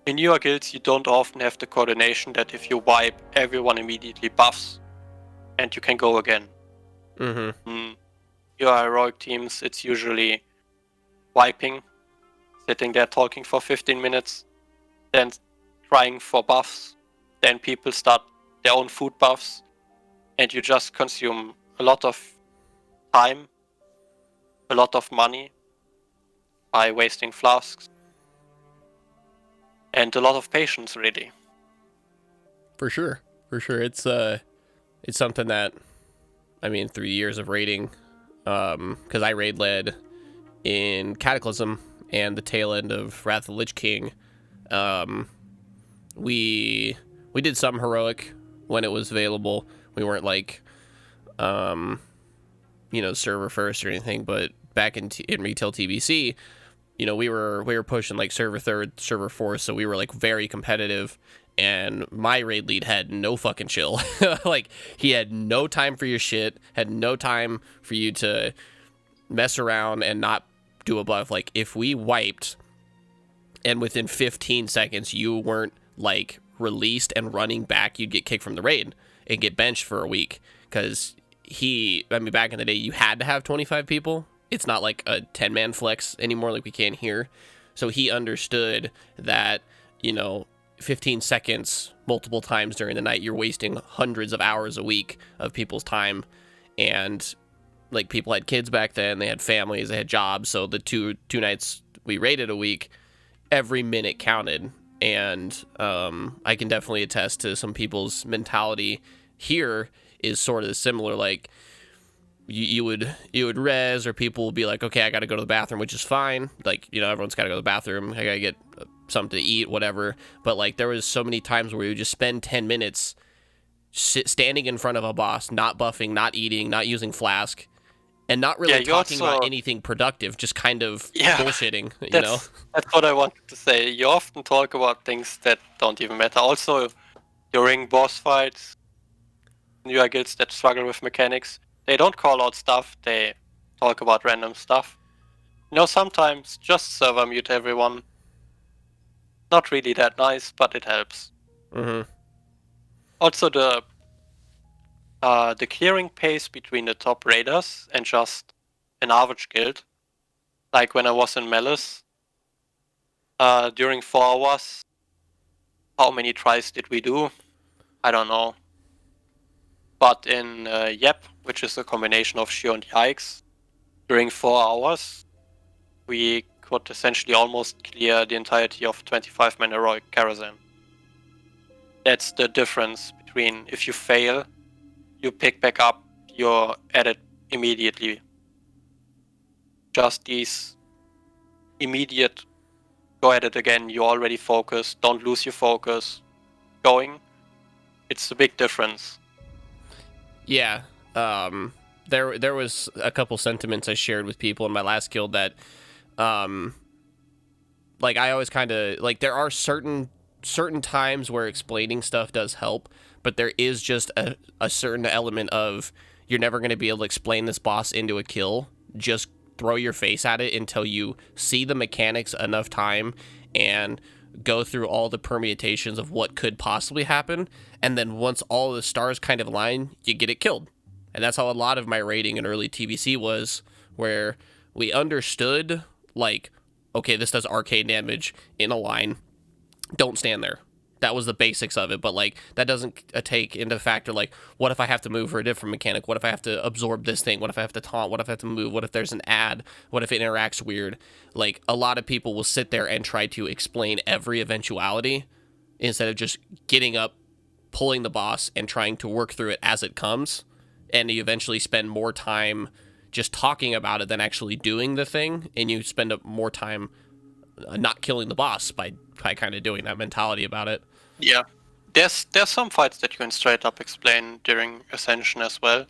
in newer guilds you don't often have the coordination that if you wipe, everyone immediately buffs and you can go again. Mm-hmm. Your heroic teams, it's usually wiping, sitting there talking for 15 minutes, then trying for buffs, then people start their own food buffs, and you just consume a lot of time, a lot of money by wasting flasks, and a lot of patience, really. For sure. It's something that, 3 years of raiding, because I raid led in Cataclysm and the tail end of Wrath of the Lich King. We did some heroic when it was available. We weren't like, server first or anything, but back in retail TBC, we were pushing like server third, server fourth, so we were like very competitive. And my raid lead had no fucking chill. Like, he had no time for your shit, had no time for you to mess around and not do a buff. Like, if we wiped and within 15 seconds you weren't like released and running back, you'd get kicked from the raid and get benched for a week. Because back in the day, you had to have 25 people. It's not like a 10-man flex anymore like we can here. So he understood that, 15 seconds multiple times during the night, you're wasting hundreds of hours a week of people's time. And like, people had kids back then, they had families, they had jobs. So the two nights we raided a week, every minute counted. And I can definitely attest to some people's mentality here is sort of similar. Like you would res, or people will be like, okay, I got to go to the bathroom, which is fine. Like, you know, everyone's got to go to the bathroom. I got to get something to eat, whatever. But like, there was so many times where you would just spend 10 minutes standing in front of a boss, not buffing, not eating, not using flask, and not really talking about anything productive, just kind of bullshitting, you know? That's what I wanted to say. You often talk about things that don't even matter. Also, during boss fights, newer guilds that struggle with mechanics, they don't call out stuff, they talk about random stuff. You know, sometimes just server mute everyone. Not really that nice, but it helps. Mm-hmm. Also, the clearing pace between the top raiders and just an average guild, like when I was in Malice, during 4 hours, how many tries did we do? I don't know. But in Yep, which is a combination of Shio and Yikes, during 4 hours, we could essentially almost clear the entirety of 25-man heroic Karazhan. That's the difference between if you fail, you pick back up, you're at it immediately. Just these immediate go at it again, you're already focused, don't lose your focus, going. It's a big difference. Yeah. There was a couple sentiments I shared with people in my last guild that, like, I always kind of, like, there are certain times where explaining stuff does help, but there is just a certain element of you're never going to be able to explain this boss into a kill. Just throw your face at it until you see the mechanics enough time and go through all the permutations of what could possibly happen, and then once all the stars kind of align, you get it killed. And that's how a lot of my raiding in early TBC was, where we understood, like, okay, this does arcane damage in a line, don't stand there. That was the basics of it, but like that doesn't take into factor like, what if I have to move for a different mechanic? What if I have to absorb this thing? What if I have to taunt? What if I have to move? What if there's an ad? What if it interacts weird? Like, a lot of people will sit there and try to explain every eventuality instead of just getting up, pulling the boss, and trying to work through it as it comes. And you eventually spend more time just talking about it than actually doing the thing, and you spend more time not killing the boss by kind of doing that mentality about it. Yeah, there's some fights that you can straight up explain during Ascension as well.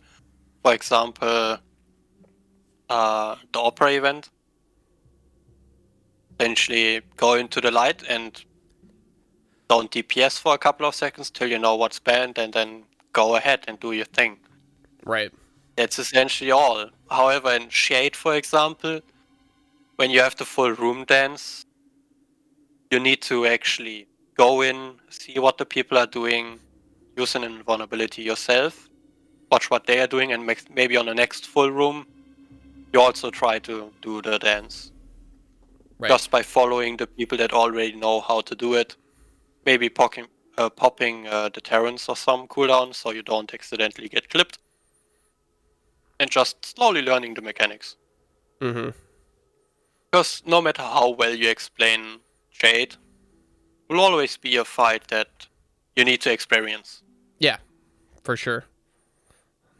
For example, the Opera event. Essentially, go into the light and don't DPS for a couple of seconds till you know what's banned, and then go ahead and do your thing. Right. That's essentially all. However, in Shade, for example, when you have the full room dance, you need to actually go in, see what the people are doing, use an invulnerability yourself, watch what they are doing, and maybe on the next full room, you also try to do the dance. Right. Just by following the people that already know how to do it. Maybe popping deterrence or some cooldown so you don't accidentally get clipped. And just slowly learning the mechanics. Mm-hmm. Because no matter how well you explain Jade, it will always be a fight that you need to experience. Yeah, for sure.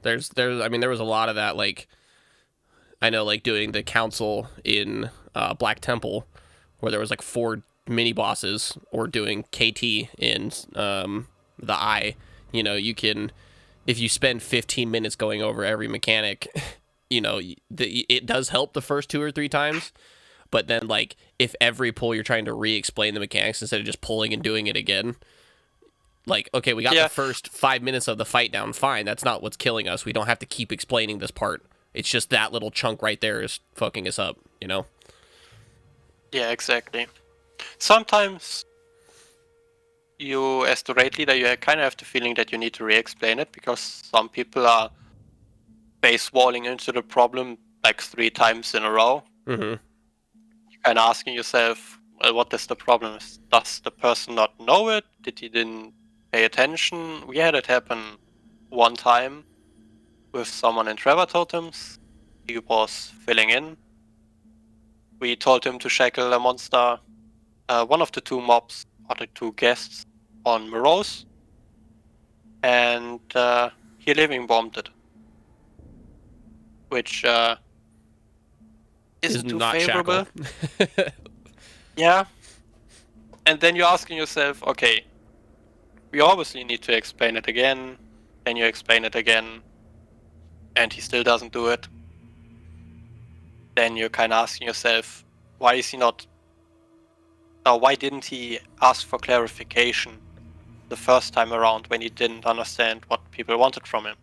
There was a lot of that. Like, I know, like, doing the council in Black Temple, where there was like 4 mini bosses, or doing KT in the Eye. You know, you can, if you spend 15 minutes going over every mechanic, you know, it does help the first 2 or 3 times. But then, like, if every pull you're trying to re-explain the mechanics instead of just pulling and doing it again, like, okay, we got the first 5 minutes of the fight down, fine. That's not what's killing us. We don't have to keep explaining this part. It's just that little chunk right there is fucking us up, you know? Yeah, exactly. Sometimes you, as the raid leader, you kind of have the feeling that you need to re-explain it, because some people are base walling into the problem like 3 times in a row. Mm-hmm. And asking yourself, well, what is the problem? Does the person not know it? Did he didn't pay attention? We had it happen one time with someone in Trevor Totems. He was filling in. We told him to shackle a monster, one of the 2 mobs, or the 2 guests, on Morose. and he living bombed it, which Is isn't too not Shackle. favorable. Yeah, and then you're asking yourself, okay, we obviously need to explain it again. Can you explain it again? And he still doesn't do it. Then you're kind of asking yourself, why is he not? Why didn't he ask for clarification the first time around when he didn't understand what people wanted from him?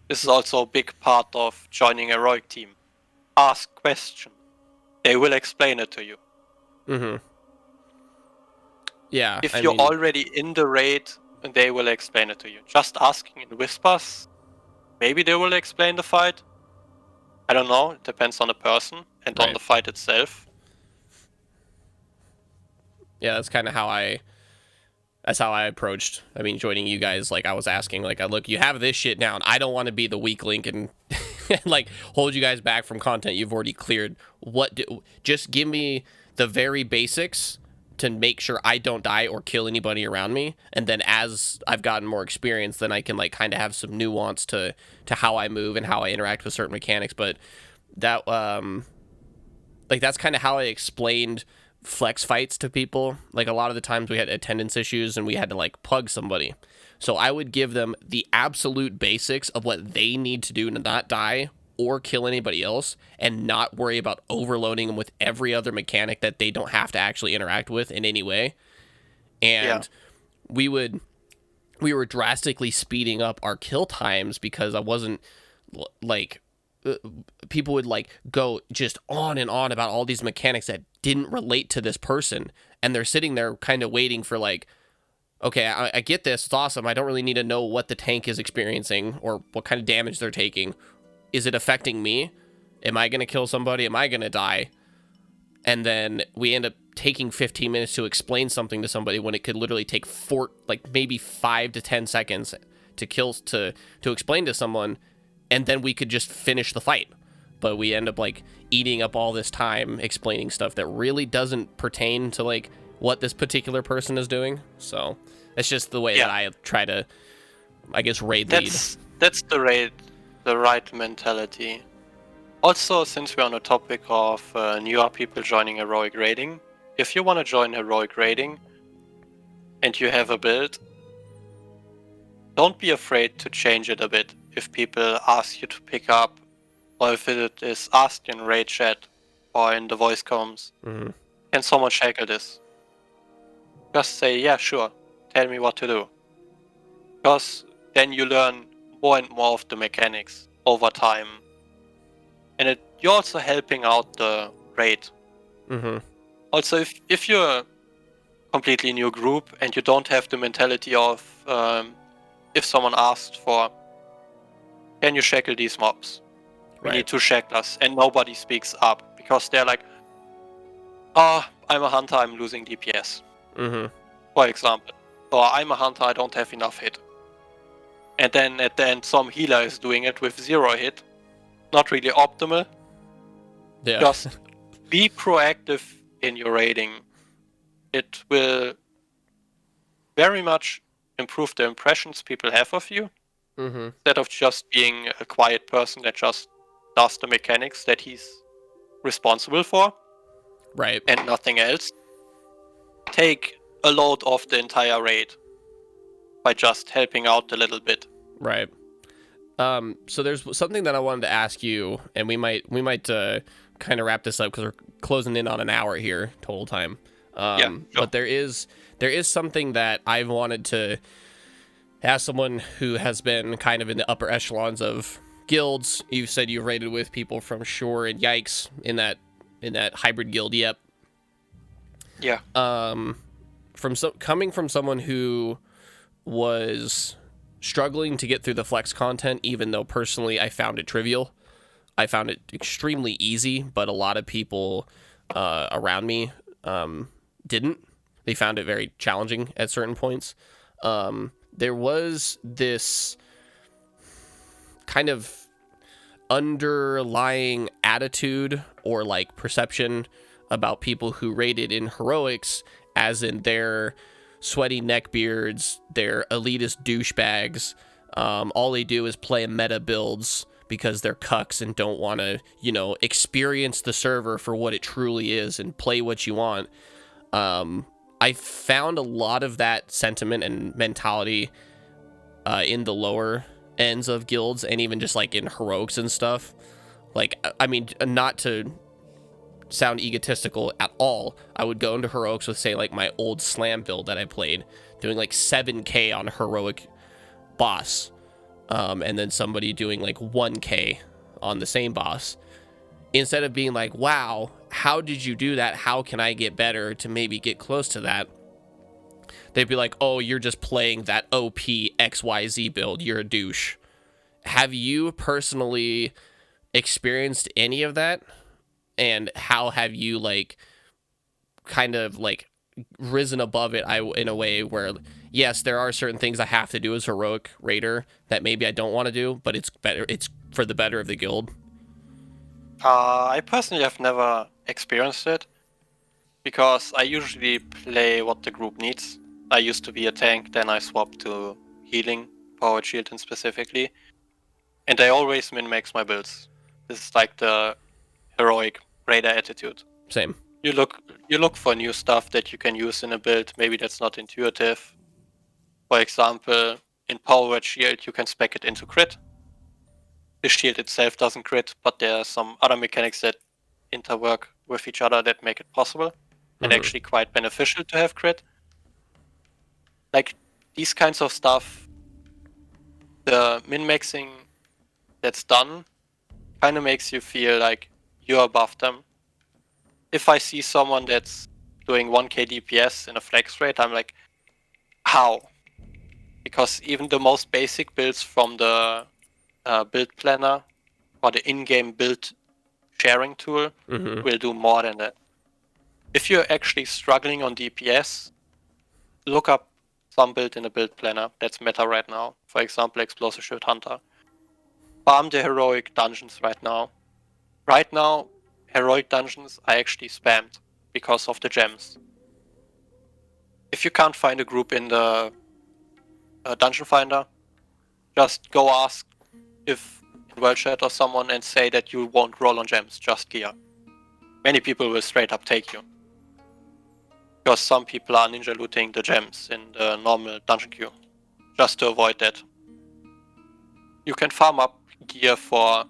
This is also a big part of joining a heroic team. Ask questions. They will explain it to you. Mm-hmm. Yeah. If you're already in the raid, they will explain it to you. Just asking in whispers, maybe they will explain the fight. I don't know. It depends on the person and on the fight itself. Yeah, that's kind of how I approached. I mean, joining you guys, like I was asking, like, look, you have this shit down. I don't want to be the weak link and like hold you guys back from content you've already cleared. Just give me the very basics to make sure I don't die or kill anybody around me. And then as I've gotten more experience, then I can like kind of have some nuance to how I move and how I interact with certain mechanics. But that like that's kind of how I explained flex fights to people. Like a lot of the times we had attendance issues and we had to like plug somebody. So I would give them the absolute basics of what they need to do to not die or kill anybody else and not worry about overloading them with every other mechanic that they don't have to actually interact with in any way. And we were drastically speeding up our kill times because I wasn't like people would like go just on and on about all these mechanics that didn't relate to this person, and they're sitting there kind of waiting for like, okay, I get this, it's awesome, I don't really need to know what the tank is experiencing or what kind of damage they're taking. Is it affecting me? Am I gonna kill somebody? Am I gonna die? And then we end up taking 15 minutes to explain something to somebody when it could literally take maybe 5 to 10 seconds to explain to someone, and then we could just finish the fight. But we end up like eating up all this time explaining stuff that really doesn't pertain to like what this particular person is doing. So it's just the way that I try to, I guess, raid lead. That's the right mentality. Also, since we're on the topic of newer people joining heroic raiding, if you want to join heroic raiding and you have a build, don't be afraid to change it a bit if people ask you to pick up, or if it is asked in raid chat or in the voice comms. Mm-hmm. Can someone shackle this? Just say, yeah, sure, tell me what to do. Because then you learn more and more of the mechanics over time. And you're also helping out the raid. Mm-hmm. Also, if you're a completely new group and you don't have the mentality of if someone asked for, can you shackle these mobs? We need to shackle us, and nobody speaks up because they're like, I'm a hunter, I'm losing DPS. Mm-hmm. For example. Or I'm a hunter, I don't have enough hit. And then at the end some healer is doing it with 0 hit. Not really optimal. Yeah. Just be proactive in your raiding. It will very much improve the impressions people have of you. Mm-hmm. Instead of just being a quiet person that just does the mechanics that he's responsible for. Right. And nothing else. Take a load off the entire raid by just helping out a little bit. Right. So there's something that I wanted to ask you, and we might kind of wrap this up because we're closing in on an hour here total time. Sure. But there is something that I've wanted to ask someone who has been kind of in the upper echelons of guilds. You said you've raided with people from Shore and Yikes in that hybrid guild. Yep. Yeah. Coming from someone who was struggling to get through the flex content, even though personally I found it trivial. I found it extremely easy, but a lot of people around me didn't. They found it very challenging at certain points. There was this kind of underlying attitude or like perception about people who raided in heroics, as in their sweaty neckbeards. They're elitist douchebags. All they do is play meta builds because they're cucks and don't want to, experience the server for what it truly is and play what you want. I found a lot of that sentiment and mentality in the lower ends of guilds, and even just like in heroics and stuff. Like, I mean, not to sound egotistical at all, I would go into heroics with, say, like my old slam build that I played, doing like 7k on heroic boss, and then somebody doing like 1k on the same boss. Instead of being like, wow, how did you do that? How can I get better to maybe get close to that? They'd be like, oh, you're just playing that OP XYZ build. You're a douche. Have you personally experienced any of that? And how have you, like, kind of, like, risen above it in a way where, yes, there are certain things I have to do as heroic raider that maybe I don't want to do, but it's better. It's for the better of the guild. I personally have never experienced it, because I usually play what the group needs. I used to be a tank, then I swapped to healing, powered shielding specifically, and I always min-max my builds. This is like the heroic raider attitude. Same. You look for new stuff that you can use in a build, maybe that's not intuitive. For example, in powered shield you can spec it into crit. The shield itself doesn't crit, but there are some other mechanics that interwork with each other that make it possible, and actually quite beneficial to have crit. Like, these kinds of stuff, the min-maxing that's done kind of makes you feel like you're above them. If I see someone that's doing 1k DPS in a flex rate, I'm like, how? Because even the most basic builds from the build planner or the in-game build sharing tool will do more than that. If you're actually struggling on DPS, look up some build in a build planner that's meta right now. For example, Explosive Shield Hunter. Farm the heroic dungeons right now. Right now, heroic dungeons are actually spammed because of the gems. If you can't find a group in the dungeon finder, just go ask if in World Chat or someone and say that you won't roll on gems, just gear. Many people will straight up take you. Because some people are ninja looting the gems in the normal dungeon queue, just to avoid that. You can farm up gear for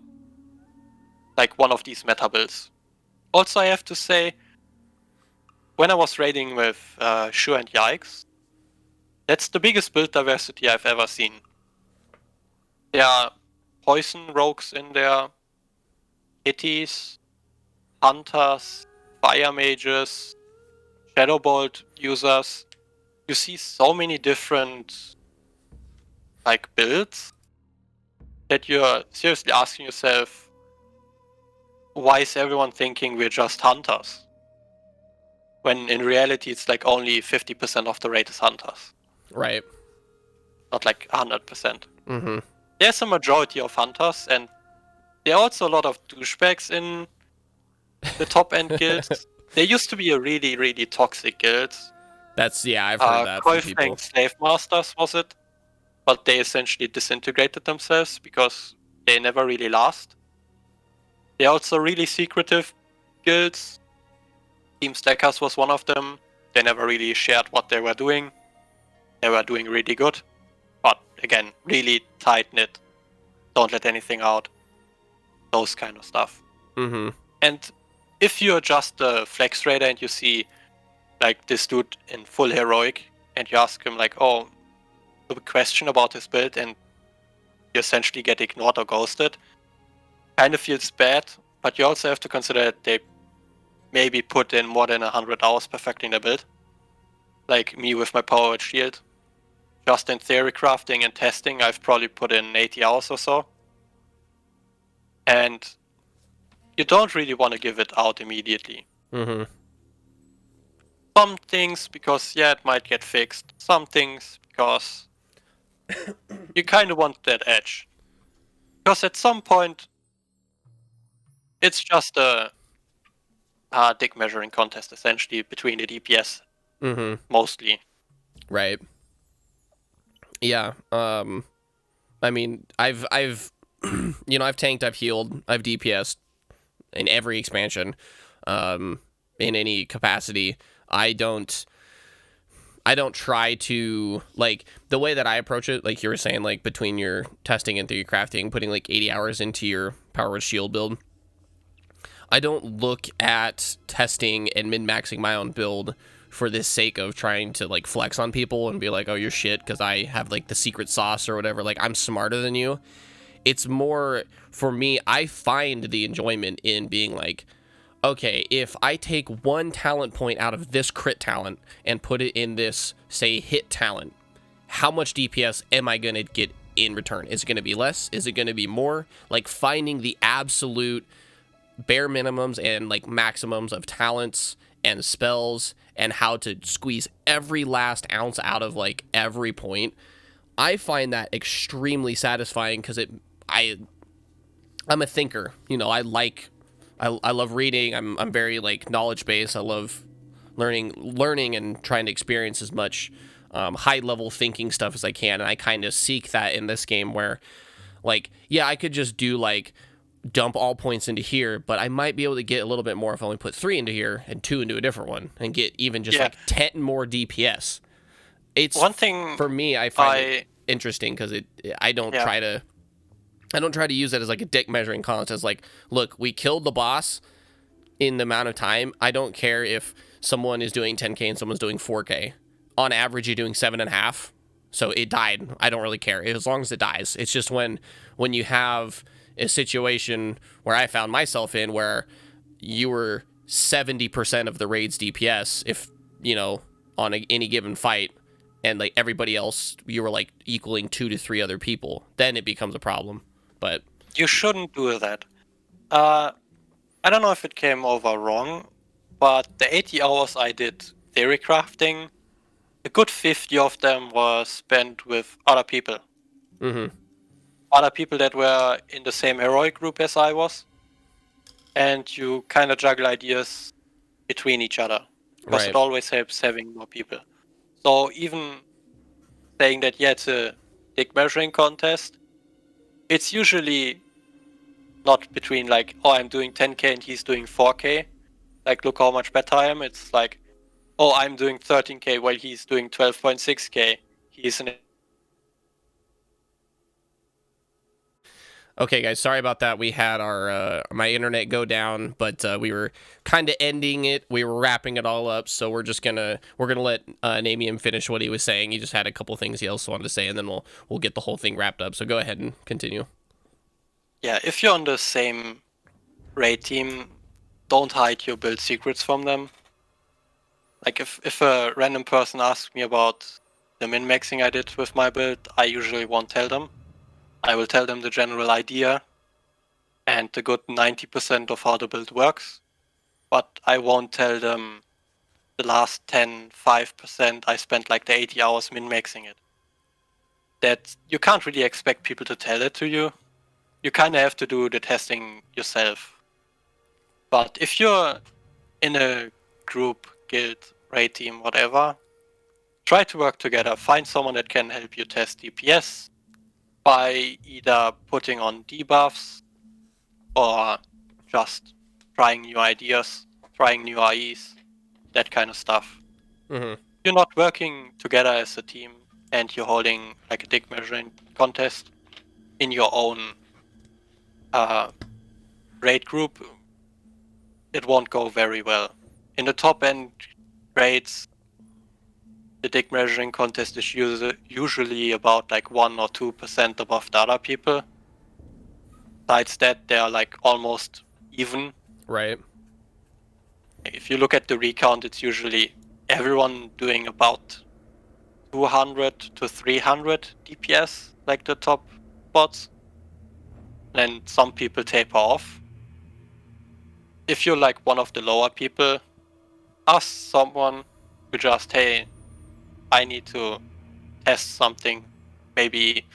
like one of these meta builds. Also, I have to say, when I was raiding with Shu and Yikes, that's the biggest build diversity I've ever seen. There are poison rogues in there, hitties, hunters, fire mages, shadow bolt users. You see so many different like builds that you're seriously asking yourself, why is everyone thinking we're just hunters? When in reality it's like only 50% of the raid is hunters. Right. Not like 100%. There's a majority of hunters, and there are also a lot of douchebags in the top end guilds. There used to be a really, really toxic guild. I've heard that from people. Slave Masters was it? But they essentially disintegrated themselves because they never really last. There are also really secretive guilds. Team Stackers was one of them. They never really shared what they were doing. They were doing really good. But again, really tight-knit. Don't let anything out. Those kind of stuff. And if you're just a flex raider and you see like this dude in full heroic and you ask him like, oh, a question about his build, and you essentially get ignored or ghosted, kind of feels bad, but you also have to consider that they maybe put in more than 100 hours perfecting their build. Like me with my powered shield. Just in theory crafting and testing, I've probably put in 80 hours or so. And you don't really want to give it out immediately. Some things because, it might get fixed. Some things because you kind of want that edge. Because at some point, it's just a dick measuring contest, essentially, between the DPS, mostly. Right. Yeah. I mean, I've I've tanked, I've healed, I've DPS'd in every expansion, in any capacity. I don't try to, like, the way that I approach it, like you were saying, like between your testing and through your crafting, putting like 80 hours into your powered shield build. I don't look at testing and min-maxing my own build for the sake of trying to like flex on people and be like, oh, you're shit because I have like the secret sauce or whatever. Like, I'm smarter than you. It's more, for me, I find the enjoyment in being like, okay, if I take one talent point out of this crit talent and put it in this, say, hit talent, how much DPS am I going to get in return? Is it going to be less? Is it going to be more? Like, finding the absolute bare minimums and like maximums of talents and spells and how to squeeze every last ounce out of like every point. I find that extremely satisfying because I'm a thinker. I love reading. I'm very like knowledge based. I love learning and trying to experience as much high level thinking stuff as I can. And I kind of seek that in this game where, like, yeah, I could just do like dump all points into here, but I might be able to get a little bit more if I only put 3 into here and 2 into a different one and get even just like 10 more DPS. It's one thing for me. I find it interesting because I don't try to use it as like a dick measuring contest. Like, look, we killed the boss in the amount of time. I don't care if someone is doing 10K and someone's doing 4K. On average, you're doing 7.5. So it died. I don't really care as long as it dies. It's just when you have a situation where I found myself in where you were 70% of the raid's DPS, if on any given fight, and like everybody else, you were like equaling 2 to 3 other people, then it becomes a problem. But you shouldn't do that. I don't know if it came over wrong, but the 80 hours I did theory crafting, a good 50 of them was spent with other people. Mm-hmm. Other people that were in the same heroic group as I was. And you kind of juggle ideas between each other. Because it always helps having more people. So even saying that, yeah, it's a dick measuring contest, it's usually not between like, oh, I'm doing 10K and he's doing 4K. Like, look how much better I am. It's like, oh, I'm doing 13K while he's doing 12.6K. He's an... Okay, guys, sorry about that. We had our my internet go down, but we were kind of ending it. We were wrapping it all up, so we're gonna let Namium finish what he was saying. He just had a couple things he also wanted to say, and then we'll get the whole thing wrapped up. So go ahead and continue. Yeah, if you're on the same raid team, don't hide your build secrets from them. Like, if a random person asks me about the min-maxing I did with my build, I usually won't tell them. I will tell them the general idea and the good 90% of how the build works, but I won't tell them the last 5% I spent like the 80 hours min-maxing it. That you can't really expect people to tell it to you. You kind of have to do the testing yourself. But if you're in a group, guild, raid team, whatever, try to work together. Find someone that can help you test DPS by either putting on debuffs or just trying new ideas, trying new IEs, that kind of stuff. Mm-hmm. You're not working together as a team and you're holding like a dick measuring contest in your own raid group, it won't go very well. In the top end raids, the dick measuring contest is usually about like 1 or 2% above the other people. Besides that, they are like almost even. Right. If you look at the recount, it's usually everyone doing about 200 to 300 DPS, like the top spots. Then some people taper off. If you're like one of the lower people, ask someone to just, hey, I need to test something. Maybe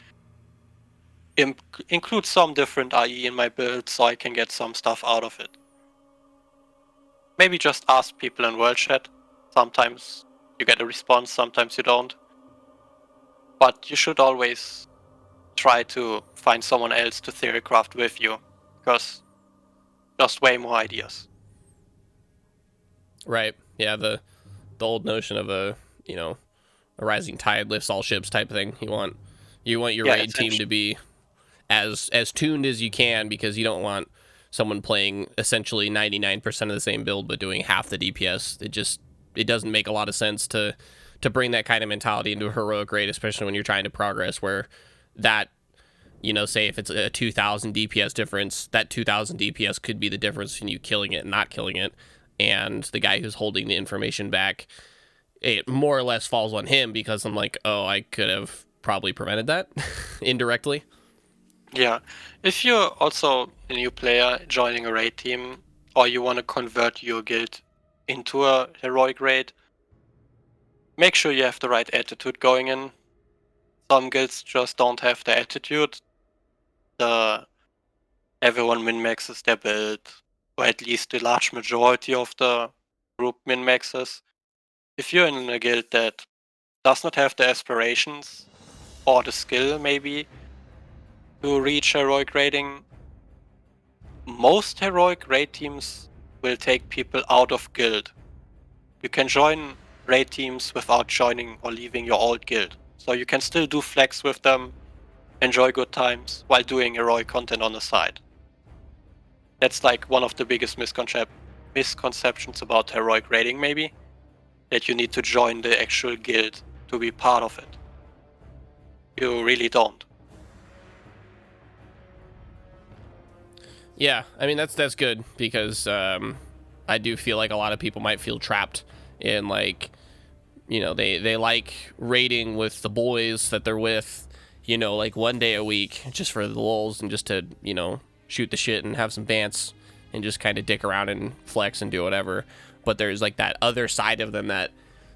include some different IE in my build so I can get some stuff out of it. Maybe just ask people in world chat. Sometimes you get a response, sometimes you don't. but you should always try to find someone else to theorycraft with you, because just way more ideas. Right. Yeah, the old notion of a rising tide lifts all ships type of thing. You want your raid team to be as tuned as you can, because you don't want someone playing essentially 99% of the same build but doing half the DPS. It doesn't make a lot of sense to bring that kind of mentality into a heroic raid, especially when you're trying to progress, where that, say if it's a 2,000 DPS difference, that 2,000 DPS could be the difference between you killing it and not killing it, and the guy who's holding the information back, it more or less falls on him, because I'm like, oh, I could have probably prevented that indirectly. Yeah, if you're also a new player joining a raid team, or you want to convert your guild into a heroic raid, make sure you have the right attitude going in. Some guilds just don't have the attitude. Everyone min-maxes their build, or at least the large majority of the group min-maxes. If you're in a guild that does not have the aspirations, or the skill maybe, to reach heroic raiding, most heroic raid teams will take people out of guild. You can join raid teams without joining or leaving your old guild. So you can still do flex with them, enjoy good times, while doing heroic content on the side. That's like one of the biggest misconceptions about heroic raiding, maybe, that you need to join the actual guild to be part of it. You really don't. Yeah, I mean that's good, because I do feel like a lot of people might feel trapped in, like, they like raiding with the boys that they're with, like 1 day a week just for the lulz, and just to shoot the shit and have some bants and just kind of dick around and flex and do whatever. But there's like that other side of them that,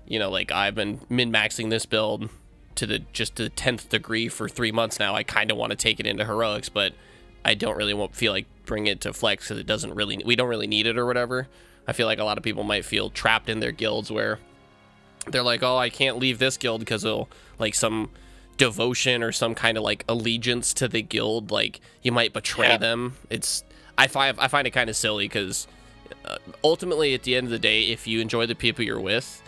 like, I've been min-maxing this build to the 10th degree for 3 months now. I kind of want to take it into heroics, but I don't really feel like bring it to flex, because we don't really need it or whatever. I feel like a lot of people might feel trapped in their guilds where they're like, oh, I can't leave this guild because it'll, like, some devotion or some kind of like allegiance to the guild, like you might betray them. I find it kind of silly, because ultimately at the end of the day, if you enjoy the people you're with,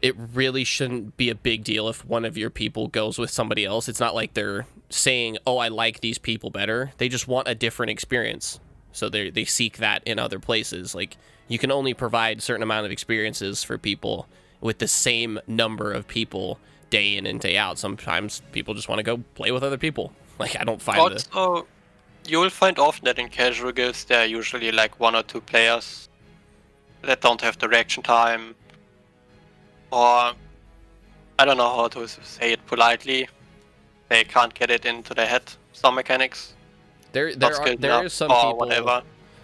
it really shouldn't be a big deal if one of your people goes with somebody else. It's not like they're saying, oh, I like these people better. They just want a different experience, so they seek that in other places. Like, you can only provide a certain amount of experiences for people with the same number of people day in and day out. Sometimes people just want to go play with other people. Like, I don't find it. Also, you will find often that in casual guilds there are usually like 1 or 2 players that don't have the reaction time, or I don't know how to say it politely, they can't get it into their head, some mechanics. There are some people whatever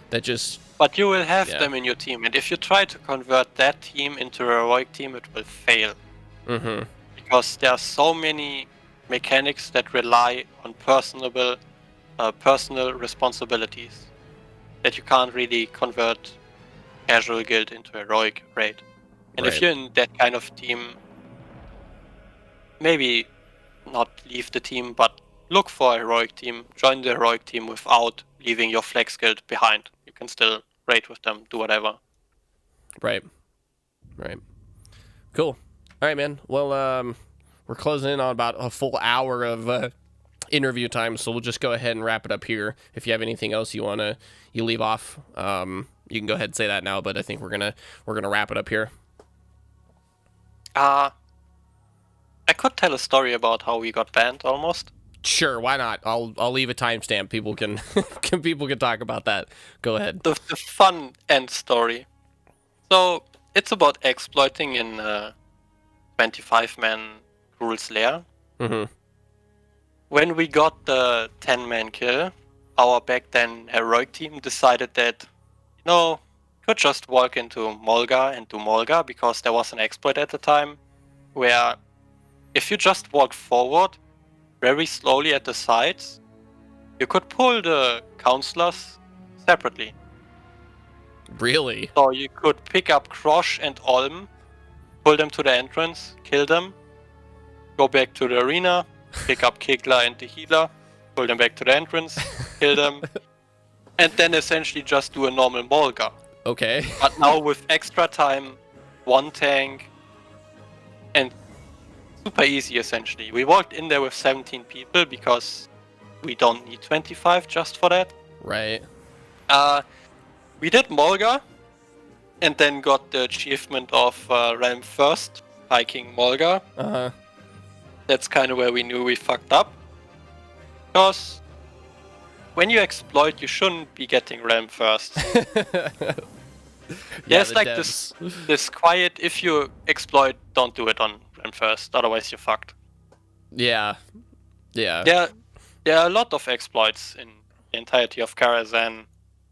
that just... But you will have them in your team, and if you try to convert that team into a heroic team, it will fail. Mm-hmm. Because there are so many mechanics that rely on personal responsibilities that you can't really convert casual guild into heroic raid. And if you're in that kind of team, maybe not leave the team, but look for a heroic team. Join the heroic team without leaving your flex guild behind. You can still raid with them, do whatever. Right. Cool. All right, man. Well, we're closing in on about a full hour of interview time, so we'll just go ahead and wrap it up here. If you have anything else you leave off, you can go ahead and say that now. But I think we're gonna wrap it up here. I could tell a story about how we got banned almost. Sure, why not? I'll leave a timestamp. People can people can talk about that. Go ahead. The fun end story. So it's about exploiting in 25-man Gruul's Lair. Mm-hmm. When we got the 10-man kill, our back then heroic team decided that, could just walk into Molga and do Molga, because there was an exploit at the time where if you just walk forward very slowly at the sides, you could pull the counselors separately. Really? So you could pick up Krosh and Olm, pull them to the entrance, kill them, go back to the arena, pick up Kigla and the healer, pull them back to the entrance, kill them, and then essentially just do a normal Molga. Okay. But now with extra time, one tank, and super easy essentially. We walked in there with 17 people because we don't need 25 just for that. Right. We did Molga, and then got the achievement of Realm First, hiking Molga. Uh-huh. That's kind of where we knew we fucked up. Because when you exploit, you shouldn't be getting Realm First. There's the like devs. this quiet, if you exploit, don't do it on Realm First, otherwise you're fucked. Yeah. Yeah. There are a lot of exploits in the entirety of Karazhan,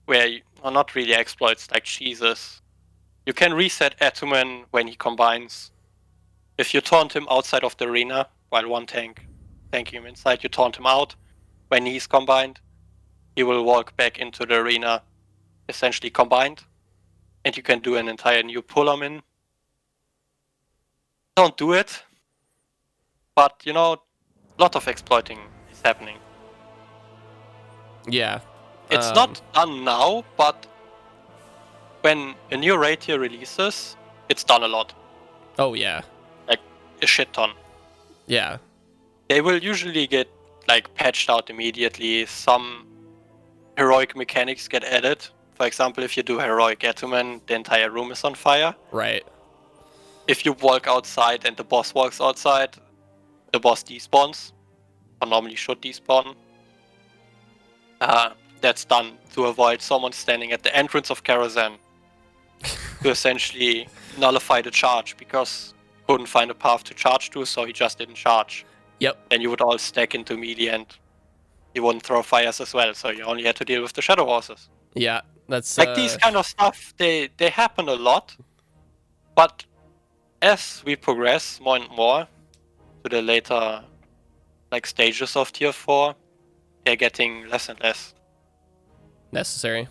where are not really exploits like cheeses. You can reset Atuman when he combines. If you taunt him outside of the arena, while one tanking him inside, you taunt him out. When he's combined, he will walk back into the arena, essentially combined, and you can do an entire new pull-em-in. Don't do it, but a lot of exploiting is happening. Yeah. It's not done now, but when a new raid tier releases, it's done a lot. Oh, yeah. Like a shit ton. Yeah. They will usually get like patched out immediately. Some heroic mechanics get added. For example, if you do heroic Atuman, the entire room is on fire. Right. If you walk outside and the boss walks outside, the boss despawns, or normally should despawn. That's done to avoid someone standing at the entrance of Karazhan to essentially nullify the charge, because couldn't find a path to charge to, so he just didn't charge. Yep. Then you would all stack into melee and you wouldn't throw fires as well, so you only had to deal with the shadow horses. Yeah. That's Like these kind of stuff, they happen a lot, but as we progress more and more to the later like stages of tier 4, they're getting less and less. necessary.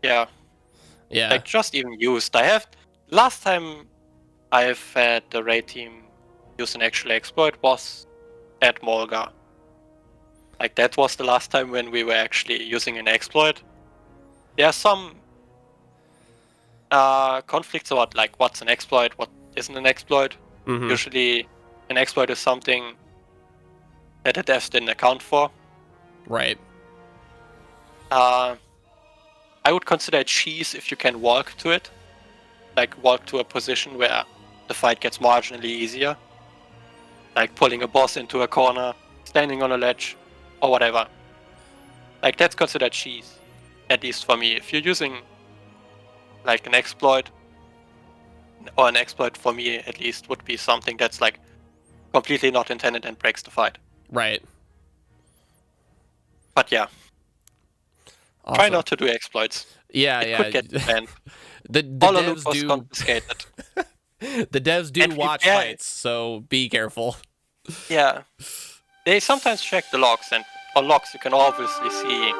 Yeah. Yeah. Like just even used. Last time I've had the raid team use an actual exploit was at Molga. Like that was the last time when we were actually using an exploit. There are some conflicts about like what's an exploit, what isn't an exploit. Mhm. Usually an exploit is something that the devs didn't account for. Right. I would consider it cheese if you can walk to it. Like walk to a position where the fight gets marginally easier. Like pulling a boss into a corner, standing on a ledge, or whatever. Like that's considered cheese. At least for me. If you're using like an exploit, or an exploit for me at least would be something that's like completely not intended and breaks the fight. Right. But yeah. Awesome. Try not to do exploits. Yeah, It could get banned. the Hollow devs was do. confiscated. The devs do And watch yeah. fights, so be careful. Yeah. They sometimes check the logs, and on logs you can obviously see